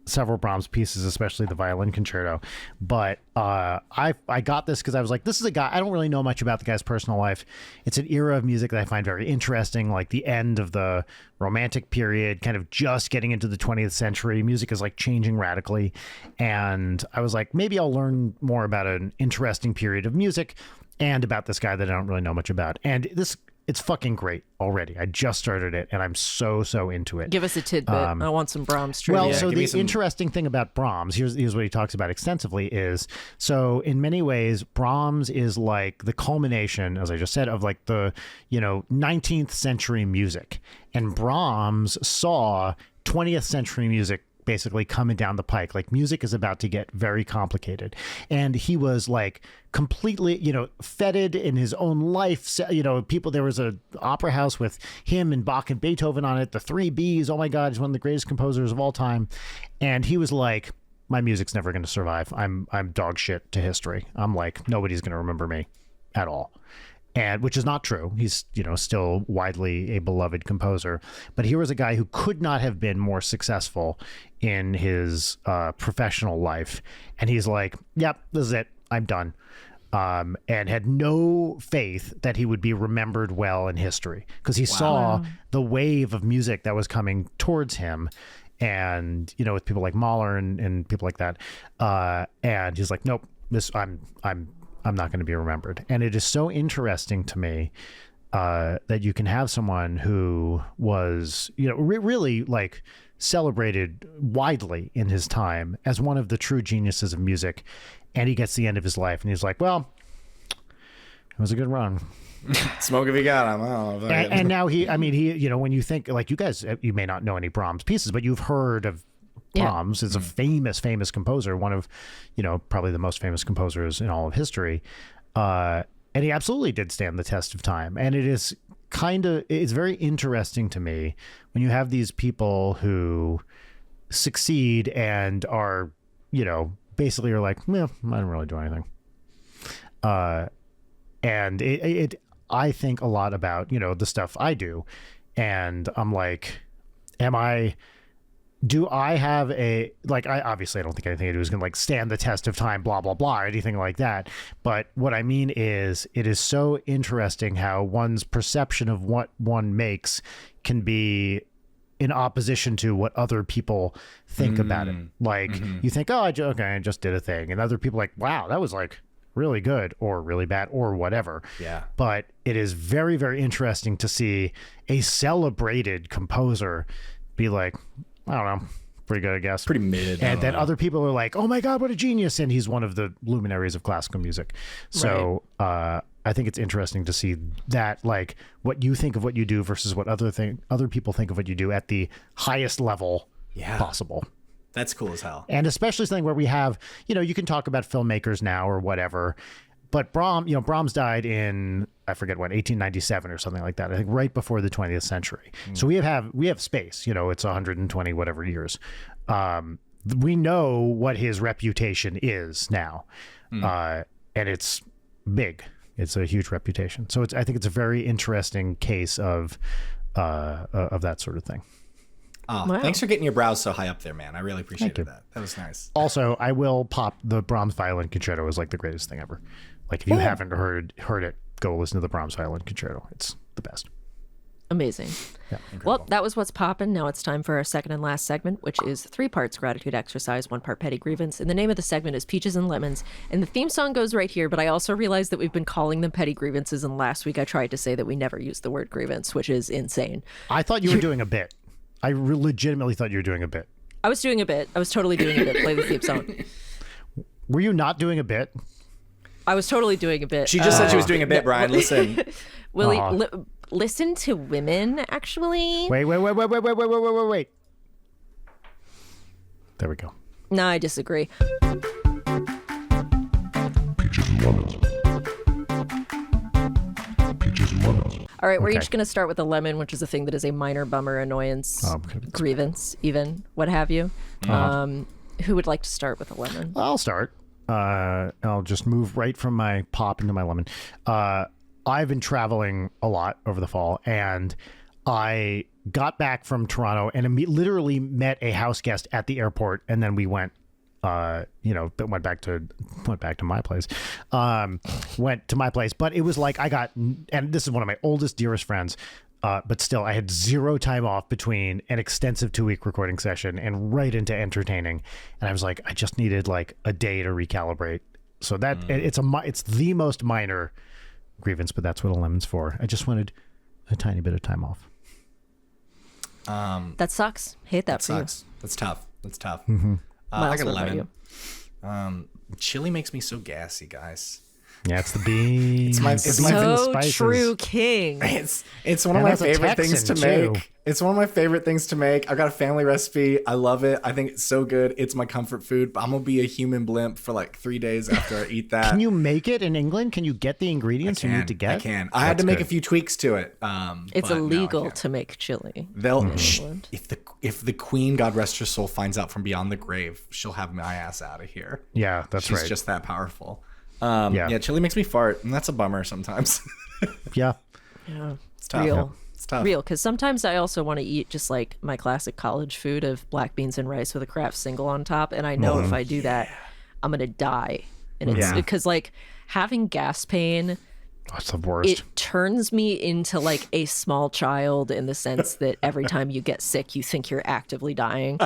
several Brahms pieces, especially the violin concerto. But I got this because I was like, this is a guy, I don't really know much about the guy's personal life. It's an era of music that I find very interesting, like the end of the Romantic period, kind of just getting into the 20th century. Music is like changing radically. And I was like, maybe I'll learn more about an interesting period of music and about this guy that I don't really know much about. And it's fucking great already. I just started it, and I'm so into it. Give us a tidbit. I want some Brahms trivia. Well, so give me the some- interesting thing about Brahms, here's what he talks about extensively, is so in many ways, Brahms is like the culmination, as I just said, of like the, 19th century music. And Brahms saw 20th century music basically coming down the pike. Like, music is about to get very complicated. And he was like completely, feted in his own life. There was a opera house with him and Bach and Beethoven on it, the three Bs. Oh my God, he's one of the greatest composers of all time. And he was like, my music's never going to survive. I'm dog shit to history. I'm like, nobody's going to remember me at all. and which is not true. He's, still widely a beloved composer. But here was a guy who could not have been more successful in his professional life. And he's like, yep, this is it. I'm done. And had no faith that he would be remembered well in history because he saw the wave of music that was coming towards him. And, with people like Mahler and people like that. And he's like, nope, I'm not going to be remembered. And it is so interesting to me that you can have someone who was, really like celebrated widely in his time as one of the true geniuses of music. And he gets to the end of his life and he's like, well, it was a good run. Smoke if you got him. Oh, and now he, when you think, like, you guys, you may not know any Brahms pieces, but you've heard of Brahms. Is a famous composer, one of, probably the most famous composers in all of history. And he absolutely did stand the test of time. And it is it's very interesting to me when you have these people who succeed and are, basically are like, I didn't really do anything. And I think a lot about, the stuff I do. And I'm like, do I have I obviously don't think anything I do is going to like stand the test of time, blah, blah, blah, or anything like that. But what I mean is it is so interesting how one's perception of what one makes can be in opposition to what other people think about it. Like you think, oh, I just did a thing. And other people are like, wow, that was like really good or really bad or whatever. Yeah. But it is very, very interesting to see a celebrated composer be like, I don't know, pretty good, I guess. Pretty mid. And then other people are like, oh my God, what a genius. And he's one of the luminaries of classical music. So I think it's interesting to see that, like, what you think of what you do versus what other people think of what you do at the highest level possible. That's cool as hell. And especially something where we have, you can talk about filmmakers now or whatever, but Brahms died in, I forget what, 1897 or something like that. I think right before the 20th century. So we have space, it's 120 whatever years. We know what his reputation is now. And it's big. It's a huge reputation. So I think it's a very interesting case of that sort of thing. Wow. Thanks for getting your brows so high up there, man. I really appreciated that. That was nice. Also, I will pop the Brahms Violin Concerto is like the greatest thing ever. Like if you haven't heard it, go listen to the Brahms Violin Concerto. It's the best. Amazing. Yeah, well, that was what's poppin'. Now it's time for our second and last segment, which is 3 parts gratitude exercise, 1 part petty grievance. And the name of the segment is Peaches and Lemons. And the theme song goes right here, but I also realized that we've been calling them petty grievances. And last week I tried to say that we never use the word grievance, which is insane. I thought you were doing a bit. I legitimately thought you were doing a bit. I was doing a bit. I was totally doing a bit. Play the theme song. Were you not doing a bit? I was totally doing a bit. She just said she was doing a bit, Brian. Listen. Willie, listen to women, actually. Wait. There we go. No, I disagree. Peaches and lemons. Peaches and lemons. All right, we're each going to start with a lemon, which is a thing that is a minor bummer, annoyance, grievance, even, what have you. Who would like to start with a lemon? I'll start. I'll just move right from my pop into my lemon. I've been traveling a lot over the fall, and I got back from Toronto and literally met a house guest at the airport, and then we went went back to my place. Went to my place, but it was like and this is one of my oldest, dearest friends. But still, I had zero time off between an extensive 2-week recording session and right into entertaining. And I was like, I just needed like a day to recalibrate. So that it's the most minor grievance, but that's what a lemon's for. I just wanted a tiny bit of time off. That sucks. Hate that for sucks. That's tough. Mm-hmm. I got a lemon. Chili makes me so gassy, guys. Yeah, it's the beans. It's my so true, King. It's one of my favorite things to make. It's one of my favorite things to make. I've got a family recipe. I love it. I think it's so good. It's my comfort food. But I'm gonna be a human blimp for like 3 days after I eat that. Can you make it in England? Can you get the ingredients you need to get? I can. I had to make a few tweaks to it. It's illegal to make chili. If the Queen, God rest her soul, finds out from beyond the grave, she'll have my ass out of here. Yeah, that's right. She's just that powerful. Yeah, chili makes me fart, and that's a bummer sometimes. Yeah. Yeah, It's tough. real. It's tough. Real, because sometimes I also want to eat just like my classic college food of black beans and rice with a Kraft single on top, and I know if I do that, I'm gonna die. And it's because like having gas pain, That's the worst. it turns me into like a small child in the sense that every time you get sick, you think you're actively dying.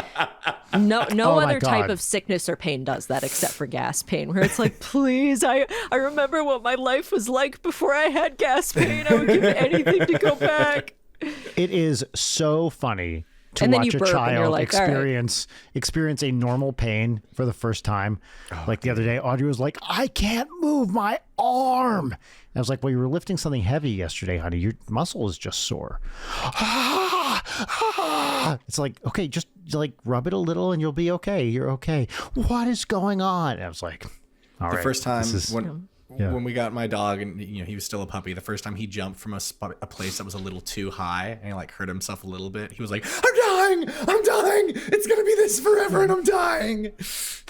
No Oh my other type God. of sickness or pain does that except for gas pain, where it's like, please, I remember what my life was like before I had gas pain. I would give anything to go back. It is so funny to And then watch you a burp and you're child like, all right. experience a normal pain for the first time. Like the other day, Audrey was like, I can't move my arm. And I was like, well, you were lifting something heavy yesterday, honey. Your muscle is just sore. It's like, okay, just like rub it a little and you'll be okay. You're okay. What is going on? And I was like, all right. The first time this is- when we got my dog and he was still a puppy, the first time he jumped from a place that was a little too high and he like hurt himself a little bit, he was like, I'm dying, it's gonna be this forever and I'm dying.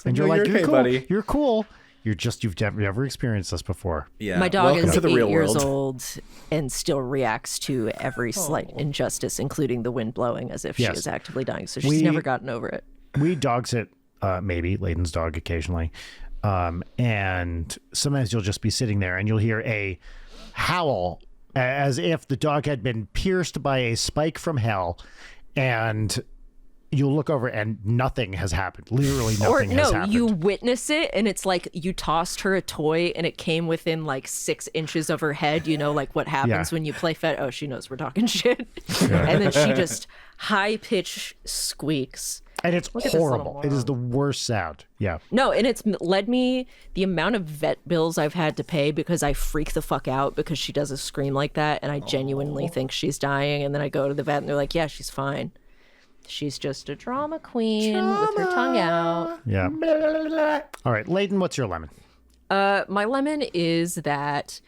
and you're like, you're okay, cool, buddy. you're cool. You've never experienced this before. Yeah, My dog welcome is to the 8 real years world. old and still reacts to every slight injustice, including the wind blowing, as if she Yes. is actively dying. So she's We- never gotten over it. We dog sit, maybe Layden's dog occasionally. And sometimes you'll just be sitting there and you'll hear a howl as if the dog had been pierced by a spike from hell. And you'll look over and nothing has happened. Literally nothing has happened. You witness it and it's like you tossed her a toy and it came within like 6 inches of her head. You know, like what happens when you play fetch. Oh, she knows we're talking shit. And then she just high-pitched squeaks. And it's Look at this little horrible. It is the worst sound. Yeah. No, and it's led me the amount of vet bills I've had to pay because I freak the fuck out because she does a scream like that and I genuinely think she's dying. And then I go to the vet and they're like, yeah, she's fine. She's just a drama queen with her tongue out. Yeah. All right. Layden, what's your lemon? My lemon is that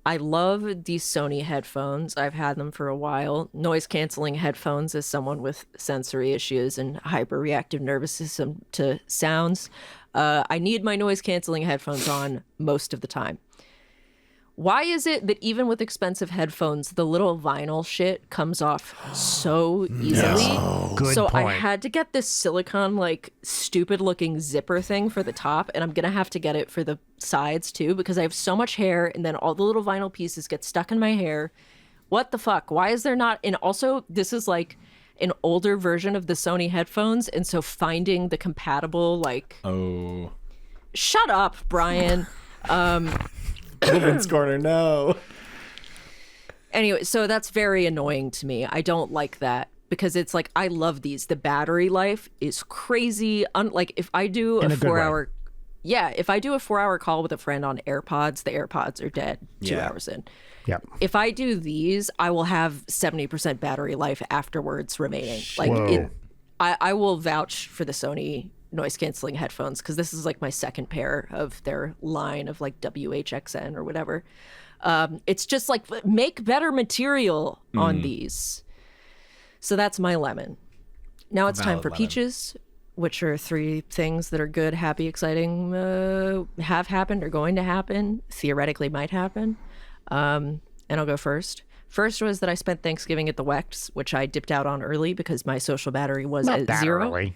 I love these Sony headphones. I've had them for a while. Noise canceling headphones as someone with sensory issues and hyperreactive nervous system to sounds. I need my noise canceling headphones on most of the time. Why is it that even with expensive headphones, the little vinyl shit comes off so easily? Good So I point. had to get this silicone, like, stupid looking zipper thing for the top, and I'm gonna have to get it for the sides too, because I have so much hair, and then all the little vinyl pieces get stuck in my hair. What the fuck? Why is there not? And also, this is like an older version of the Sony headphones, and so finding the compatible, like, Oh, shut up, Brian. Woman's Corner, no. Anyway, so that's very annoying to me. I don't like that because it's like I love these. The battery life is crazy. Like if I do In a a good 4-hour, if I do a 4-hour call with a friend on AirPods, the AirPods are dead 2 Yeah. hours in. Yeah. If I do these, I will have 70% battery life afterwards remaining. Like Whoa. I will vouch for the Sony noise canceling headphones because this is like my second pair of their line of like WHXN or whatever. It's just like make better material on these. So that's my lemon. Now it's time Valid for lemon. peaches, which are 3 things that are good, happy, exciting, have happened or going to happen, theoretically might happen. And I'll go first. First was that I spent Thanksgiving at the Wex, which I dipped out on early because my social battery was Not at that 0. early.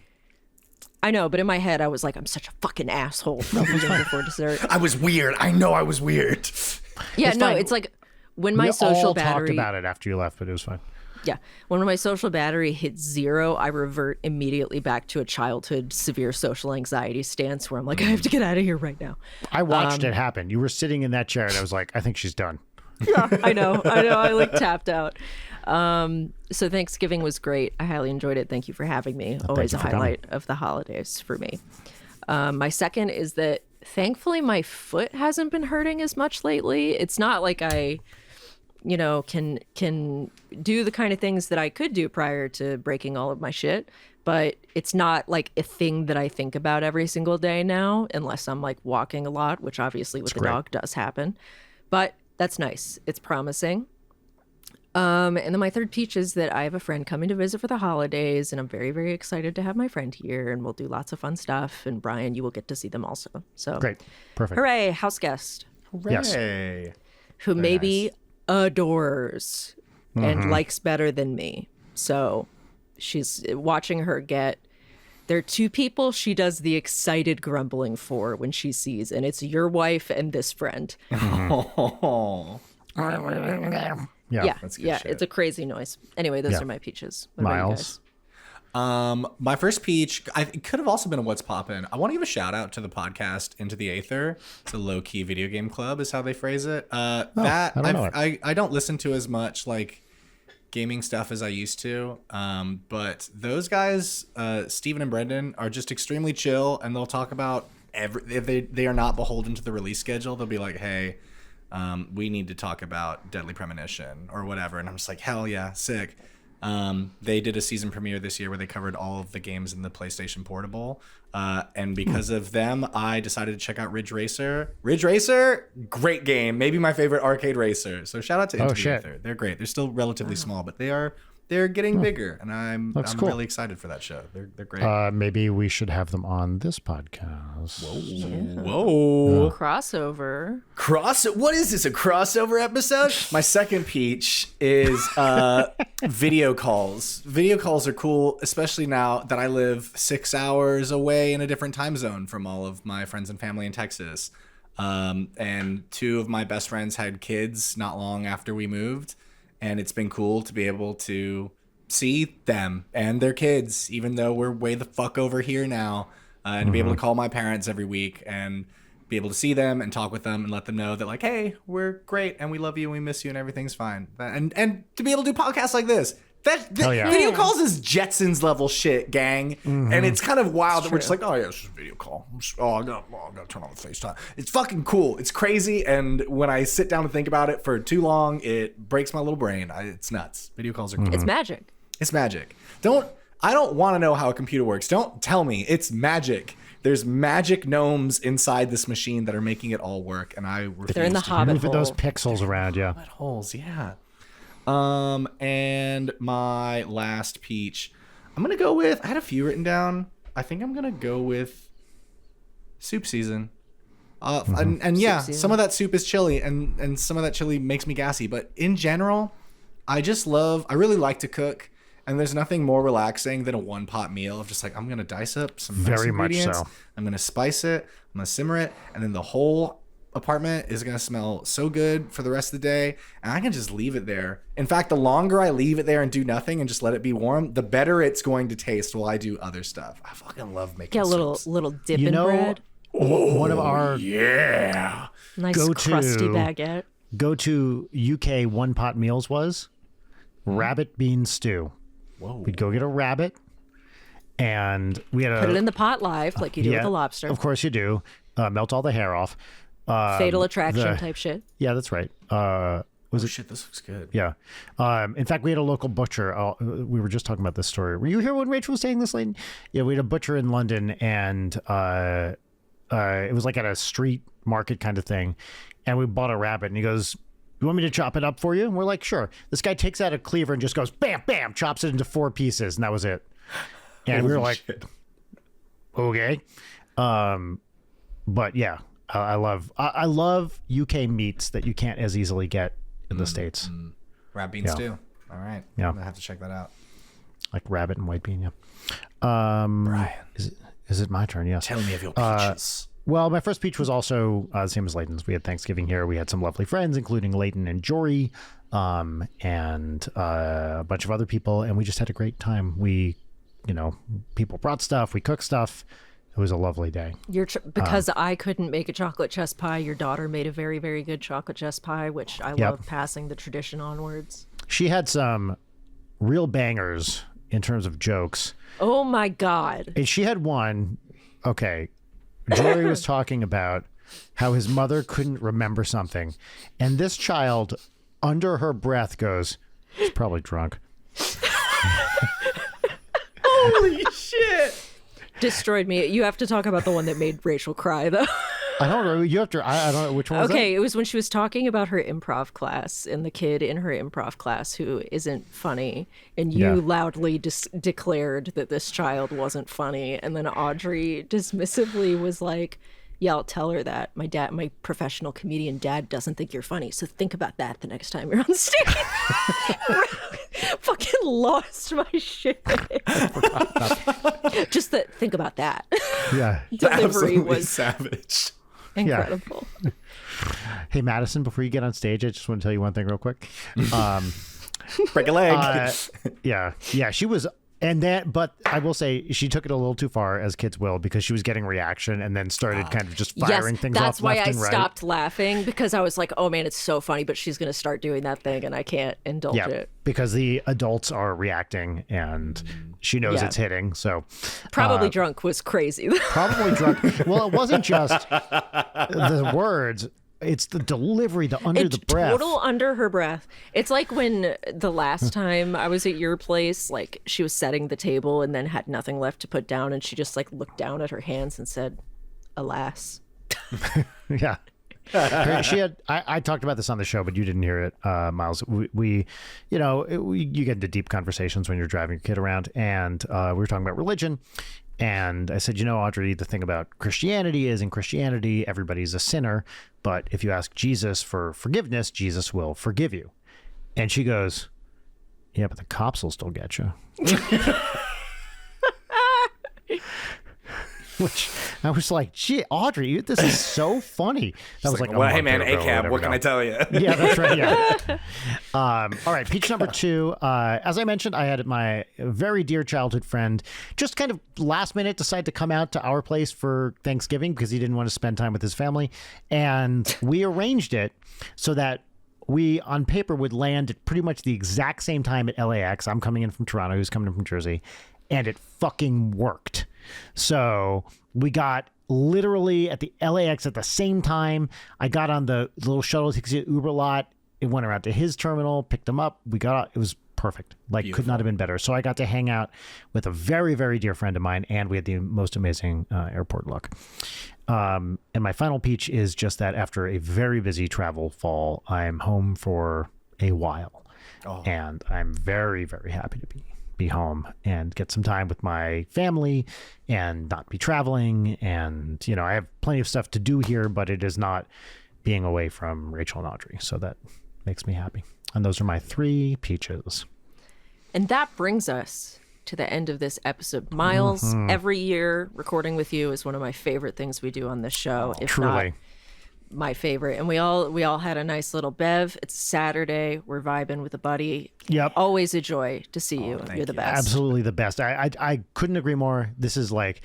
I know, but in my head, I was like, I'm such a fucking asshole for eating before dessert. I was weird. I know I was weird. Yeah, It's no, fine. it's like when my We social all battery. talked about it after you left, but it was fine. Yeah, when my social battery hits 0, I revert immediately back to a childhood severe social anxiety stance where I'm like, I have to get out of here right now. I watched it happen. You were sitting in that chair, and I was like, I think she's done. I know. I like tapped out. So Thanksgiving was great. I highly enjoyed it. Thank you for having me. Always you a for coming. highlight of the holidays for me. My second is that thankfully my foot hasn't been hurting as much lately. It's not like I, can do the kind of things that I could do prior to breaking all of my shit. But it's not like a thing that I think about every single day now, unless I'm like walking a lot, which obviously with the great. dog does happen. But that's nice. It's promising. And then my third peach is that I have a friend coming to visit for the holidays, and I'm very, very excited to have my friend here, and we'll do lots of fun stuff. And Brian, you will get to see them also. So Great. Perfect. hooray, house guest, Yes. Hooray. who maybe adores and likes better than me. So she's watching her get. There are two people she does the excited grumbling for when she sees, and it's your wife and this friend. Oh. Yeah. That's good shit. It's a crazy noise. Anyway, those are my peaches. What about you Miles. guys? My first peach, it could have also been a What's Poppin'. I want to give a shout out to the podcast Into the Aether. It's a low key video game club, is how they phrase it. I don't know it. I don't listen to as much like gaming stuff as I used to. But those guys, Steven and Brendan, are just extremely chill, and they'll talk about if they are not beholden to the release schedule. They'll be like, hey, we need to talk about Deadly Premonition or whatever, and I'm just like, hell yeah, sick. They did a season premiere this year where they covered all of the games in the PlayStation Portable. And because of them, I decided to check out Ridge Racer. Ridge Racer, great game. Maybe my favorite arcade racer. So shout out to Into the Aether. They're great. They're still relatively small, but they're getting bigger, and I'm cool. really excited for that show. They're great. Maybe we should have them on this podcast. Whoa. Crossover. What is this, a crossover episode? My second peach is video calls. Video calls are cool, especially now that I live 6 hours away in a different time zone from all of my friends and family in Texas. And two of my best friends had kids not long after we moved, and it's been cool to be able to see them and their kids, even though we're way the fuck over here now, and to be able to call my parents every week and be able to see them and talk with them and let them know that, like, hey, we're great and we love you and we miss you and everything's fine. And to be able to do podcasts like this. Video calls is Jetsons level shit, gang. And it's kind of wild that we're just like, oh yeah, it's just a video call. I gotta turn on the FaceTime. It's fucking cool. It's crazy. And when I sit down and think about it for too long, it breaks my little brain. It's nuts. Video calls are cool. It's magic. It's magic. I don't want to know how a computer works. Don't tell me. It's magic. There's magic gnomes inside this machine that are making it all work, and I refuse. They're in the hobbit hole. Those pixels around, yeah. Hobbit holes, yeah. And my last peach, I'm gonna go with. I had a few written down. I think I'm gonna go with soup season. And yeah, Soup season. some of that soup is chili, and some of that chili makes me gassy. But in general, I really like to cook. And there's nothing more relaxing than a one-pot meal of just like, I'm going to dice up some nice Very much ingredients. so. I'm going to spice it. I'm going to simmer it. And then the whole apartment is going to smell so good for the rest of the day. And I can just leave it there. In fact, the longer I leave it there and do nothing and just let it be warm, the better it's going to taste while I do other stuff. I fucking love making Yeah, soups. little dip in bread. One of our Nice go-to- crusty baguette. go-to UK one-pot meals was rabbit bean stew. Whoa. We'd go get a rabbit, and we had Put it in the pot live, like you do with a lobster. Of course you do. Melt all the hair off. Fatal attraction type shit. Yeah, that's right. Shit, this looks good. Yeah. In fact, we had a local butcher. We were just talking about this story. Were you here when Rachel was saying this, Layton? Yeah, we had a butcher in London, and it was like at a street market kind of thing. And we bought a rabbit, and he goes, you want me to chop it up for you? And we're like, sure. This guy takes out a cleaver and just goes, bam, bam, chops it into 4 pieces. And that was it. And we were like, okay. But yeah, I love UK meats that you can't as easily get in the States. Rabbit beans stew. All right. Yeah. I'm going to have to check that out. Like rabbit and white bean, yeah. Brian. Is it my turn? Yes. Tell me of your peaches. Well, my first peach was also the same as Layton's. We had Thanksgiving here. We had some lovely friends, including Layton and Jory, and a bunch of other people, and we just had a great time. People brought stuff, we cooked stuff. It was a lovely day. Because I couldn't make a chocolate chess pie, your daughter made a very, very good chocolate chess pie, which I love passing the tradition onwards. She had some real bangers in terms of jokes. Oh my God. And she had one, okay, Jory was talking about how his mother couldn't remember something. And this child, under her breath, goes, she's probably drunk. Holy shit. Destroyed me. You have to talk about the one that made Rachel cry, though. I don't know. You have to. I don't know which one. Okay, it was when she was talking about her improv class and the kid in her improv class who isn't funny, and you loudly declared that this child wasn't funny, and then Audrey dismissively was like, Yeah, I'll tell her that my professional comedian dad doesn't think you're funny. So think about that the next time you're on stage. Fucking lost my shit. Just think about that. Yeah. Delivery Absolutely was savage. incredible. Yeah. Hey, Madison, before you get on stage, I just want to tell you one thing real quick. Break a leg. Yeah, she was, but I will say she took it a little too far, as kids will, because she was getting reaction and then started kind of just firing things off that's why left I and right. stopped laughing, because I was like, oh man, it's so funny, but she's going to start doing that thing and I can't indulge it. Because the adults are reacting and she knows it's hitting. So probably drunk was crazy. probably drunk. Well, it wasn't just the words. It's the delivery, the under the breath. Total under her breath. It's like when the last time I was at your place, like she was setting the table and then had nothing left to put down, and she just like looked down at her hands and said, "Alas." Yeah. She had. I talked about this on the show, but you didn't hear it, Miles. You get into deep conversations when you're driving your kid around, and we were talking about religion. And I said, Audrey, the thing about Christianity is, in Christianity, everybody's a sinner. But if you ask Jesus for forgiveness, Jesus will forgive you. And she goes, yeah, but the cops will still get you. Which I was like, gee, Audrey, this is so funny. That was like, well, hey man, ACAB, what can I tell you? Yeah, that's right. Yeah. All right, peach number 2. As I mentioned, I had my very dear childhood friend just kind of last minute decide to come out to our place for Thanksgiving because he didn't want to spend time with his family, and we arranged it so that we on paper would land at pretty much the exact same time at LAX. I'm coming in from Toronto, he's coming in from Jersey, and it fucking worked. So we got literally at the LAX at the same time. I got on the little shuttle taxi at Uber lot. It went around to his terminal, picked him up. We got out. It was perfect. Like, beautiful. Could not have been better. So I got to hang out with a very, very dear friend of mine, and we had the most amazing airport luck. And my final peach is just that after a very busy travel fall, I'm home for a while. Oh. And I'm very, very happy to be home and get some time with my family and not be traveling. And, I have plenty of stuff to do here, but it is not being away from Rachel and Audrey. So that makes me happy. And those are my 3 peaches. And that brings us to the end of this episode. Miles, every year recording with you is one of my favorite things we do on this show. If truly. Not my favorite. And we all had a nice little bev. It's Saturday. We're vibing with a buddy. Yep. Always a joy to see you. You're the best. Absolutely the best. I couldn't agree more. This is like,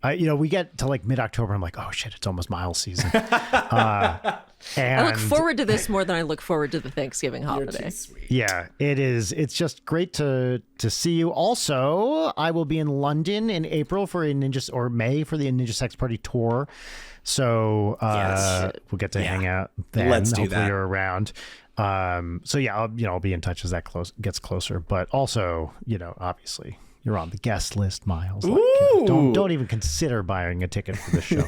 we get to like mid-October. I'm like, oh shit, it's almost Miles season. And I look forward to this more than I look forward to the Thanksgiving holiday. You're too sweet. Yeah, it is. It's just great to see you. Also, I will be in London in April for May for the Ninja Sex Party tour. So we'll get to hang out then. Let's do Hopefully that. you're around. I'll be in touch as that gets closer. But also, obviously you're on the guest list, Miles. Like, don't even consider buying a ticket for the show.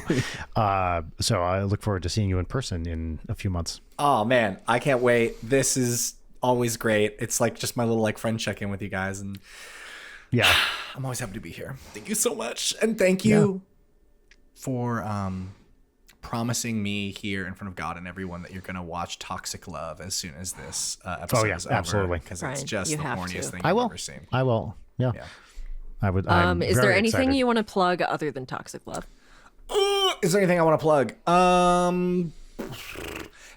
So I look forward to seeing you in person in a few months. Oh man, I can't wait. This is always great. It's like just my little friend check-in with you guys, and yeah, I'm always happy to be here. Thank you so much, and thank you for promising me here in front of God and everyone that you're going to watch Toxic Love as soon as this episode is over. Absolutely. Because it's just the horniest thing I've ever seen. I will. Yeah. Yeah. I would. Is there anything you want to plug other than Toxic Love? Is there anything I want to plug?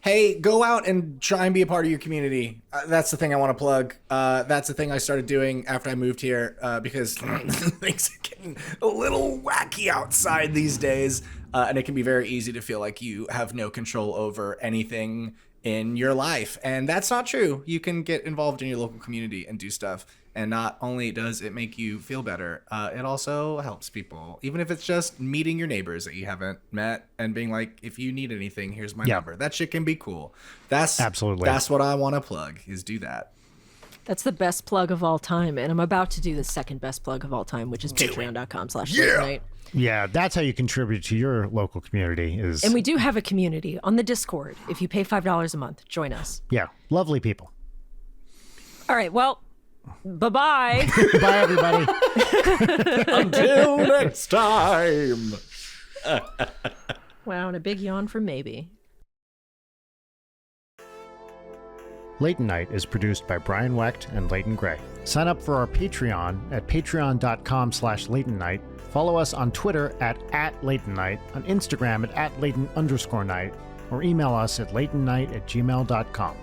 Hey, go out and try and be a part of your community. That's the thing I want to plug. That's the thing I started doing after I moved here because things are getting a little wacky outside these days. And it can be very easy to feel like you have no control over anything in your life. And that's not true. You can get involved in your local community and do stuff. And not only does it make you feel better, it also helps people. Even if it's just meeting your neighbors that you haven't met and being like, if you need anything, here's my number. That shit can be cool. That's what I want to plug, is do that. That's the best plug of all time. And I'm about to do the second best plug of all time, which is patreon.com/late Yeah, that's how you contribute to your local community. And we do have a community on the Discord. If you pay $5 a month, join us. Yeah, lovely people. All right, well, bye-bye. Bye, everybody. Until next time. Wow, and a big yawn for maybe. Late Night is produced by Brian Wecht and Leighton Gray. Sign up for our Patreon at patreon.com/LeightonNight. Follow us on Twitter at @LeightonNight, on Instagram at @Leighton_night, or email us at leightonnight@gmail.com.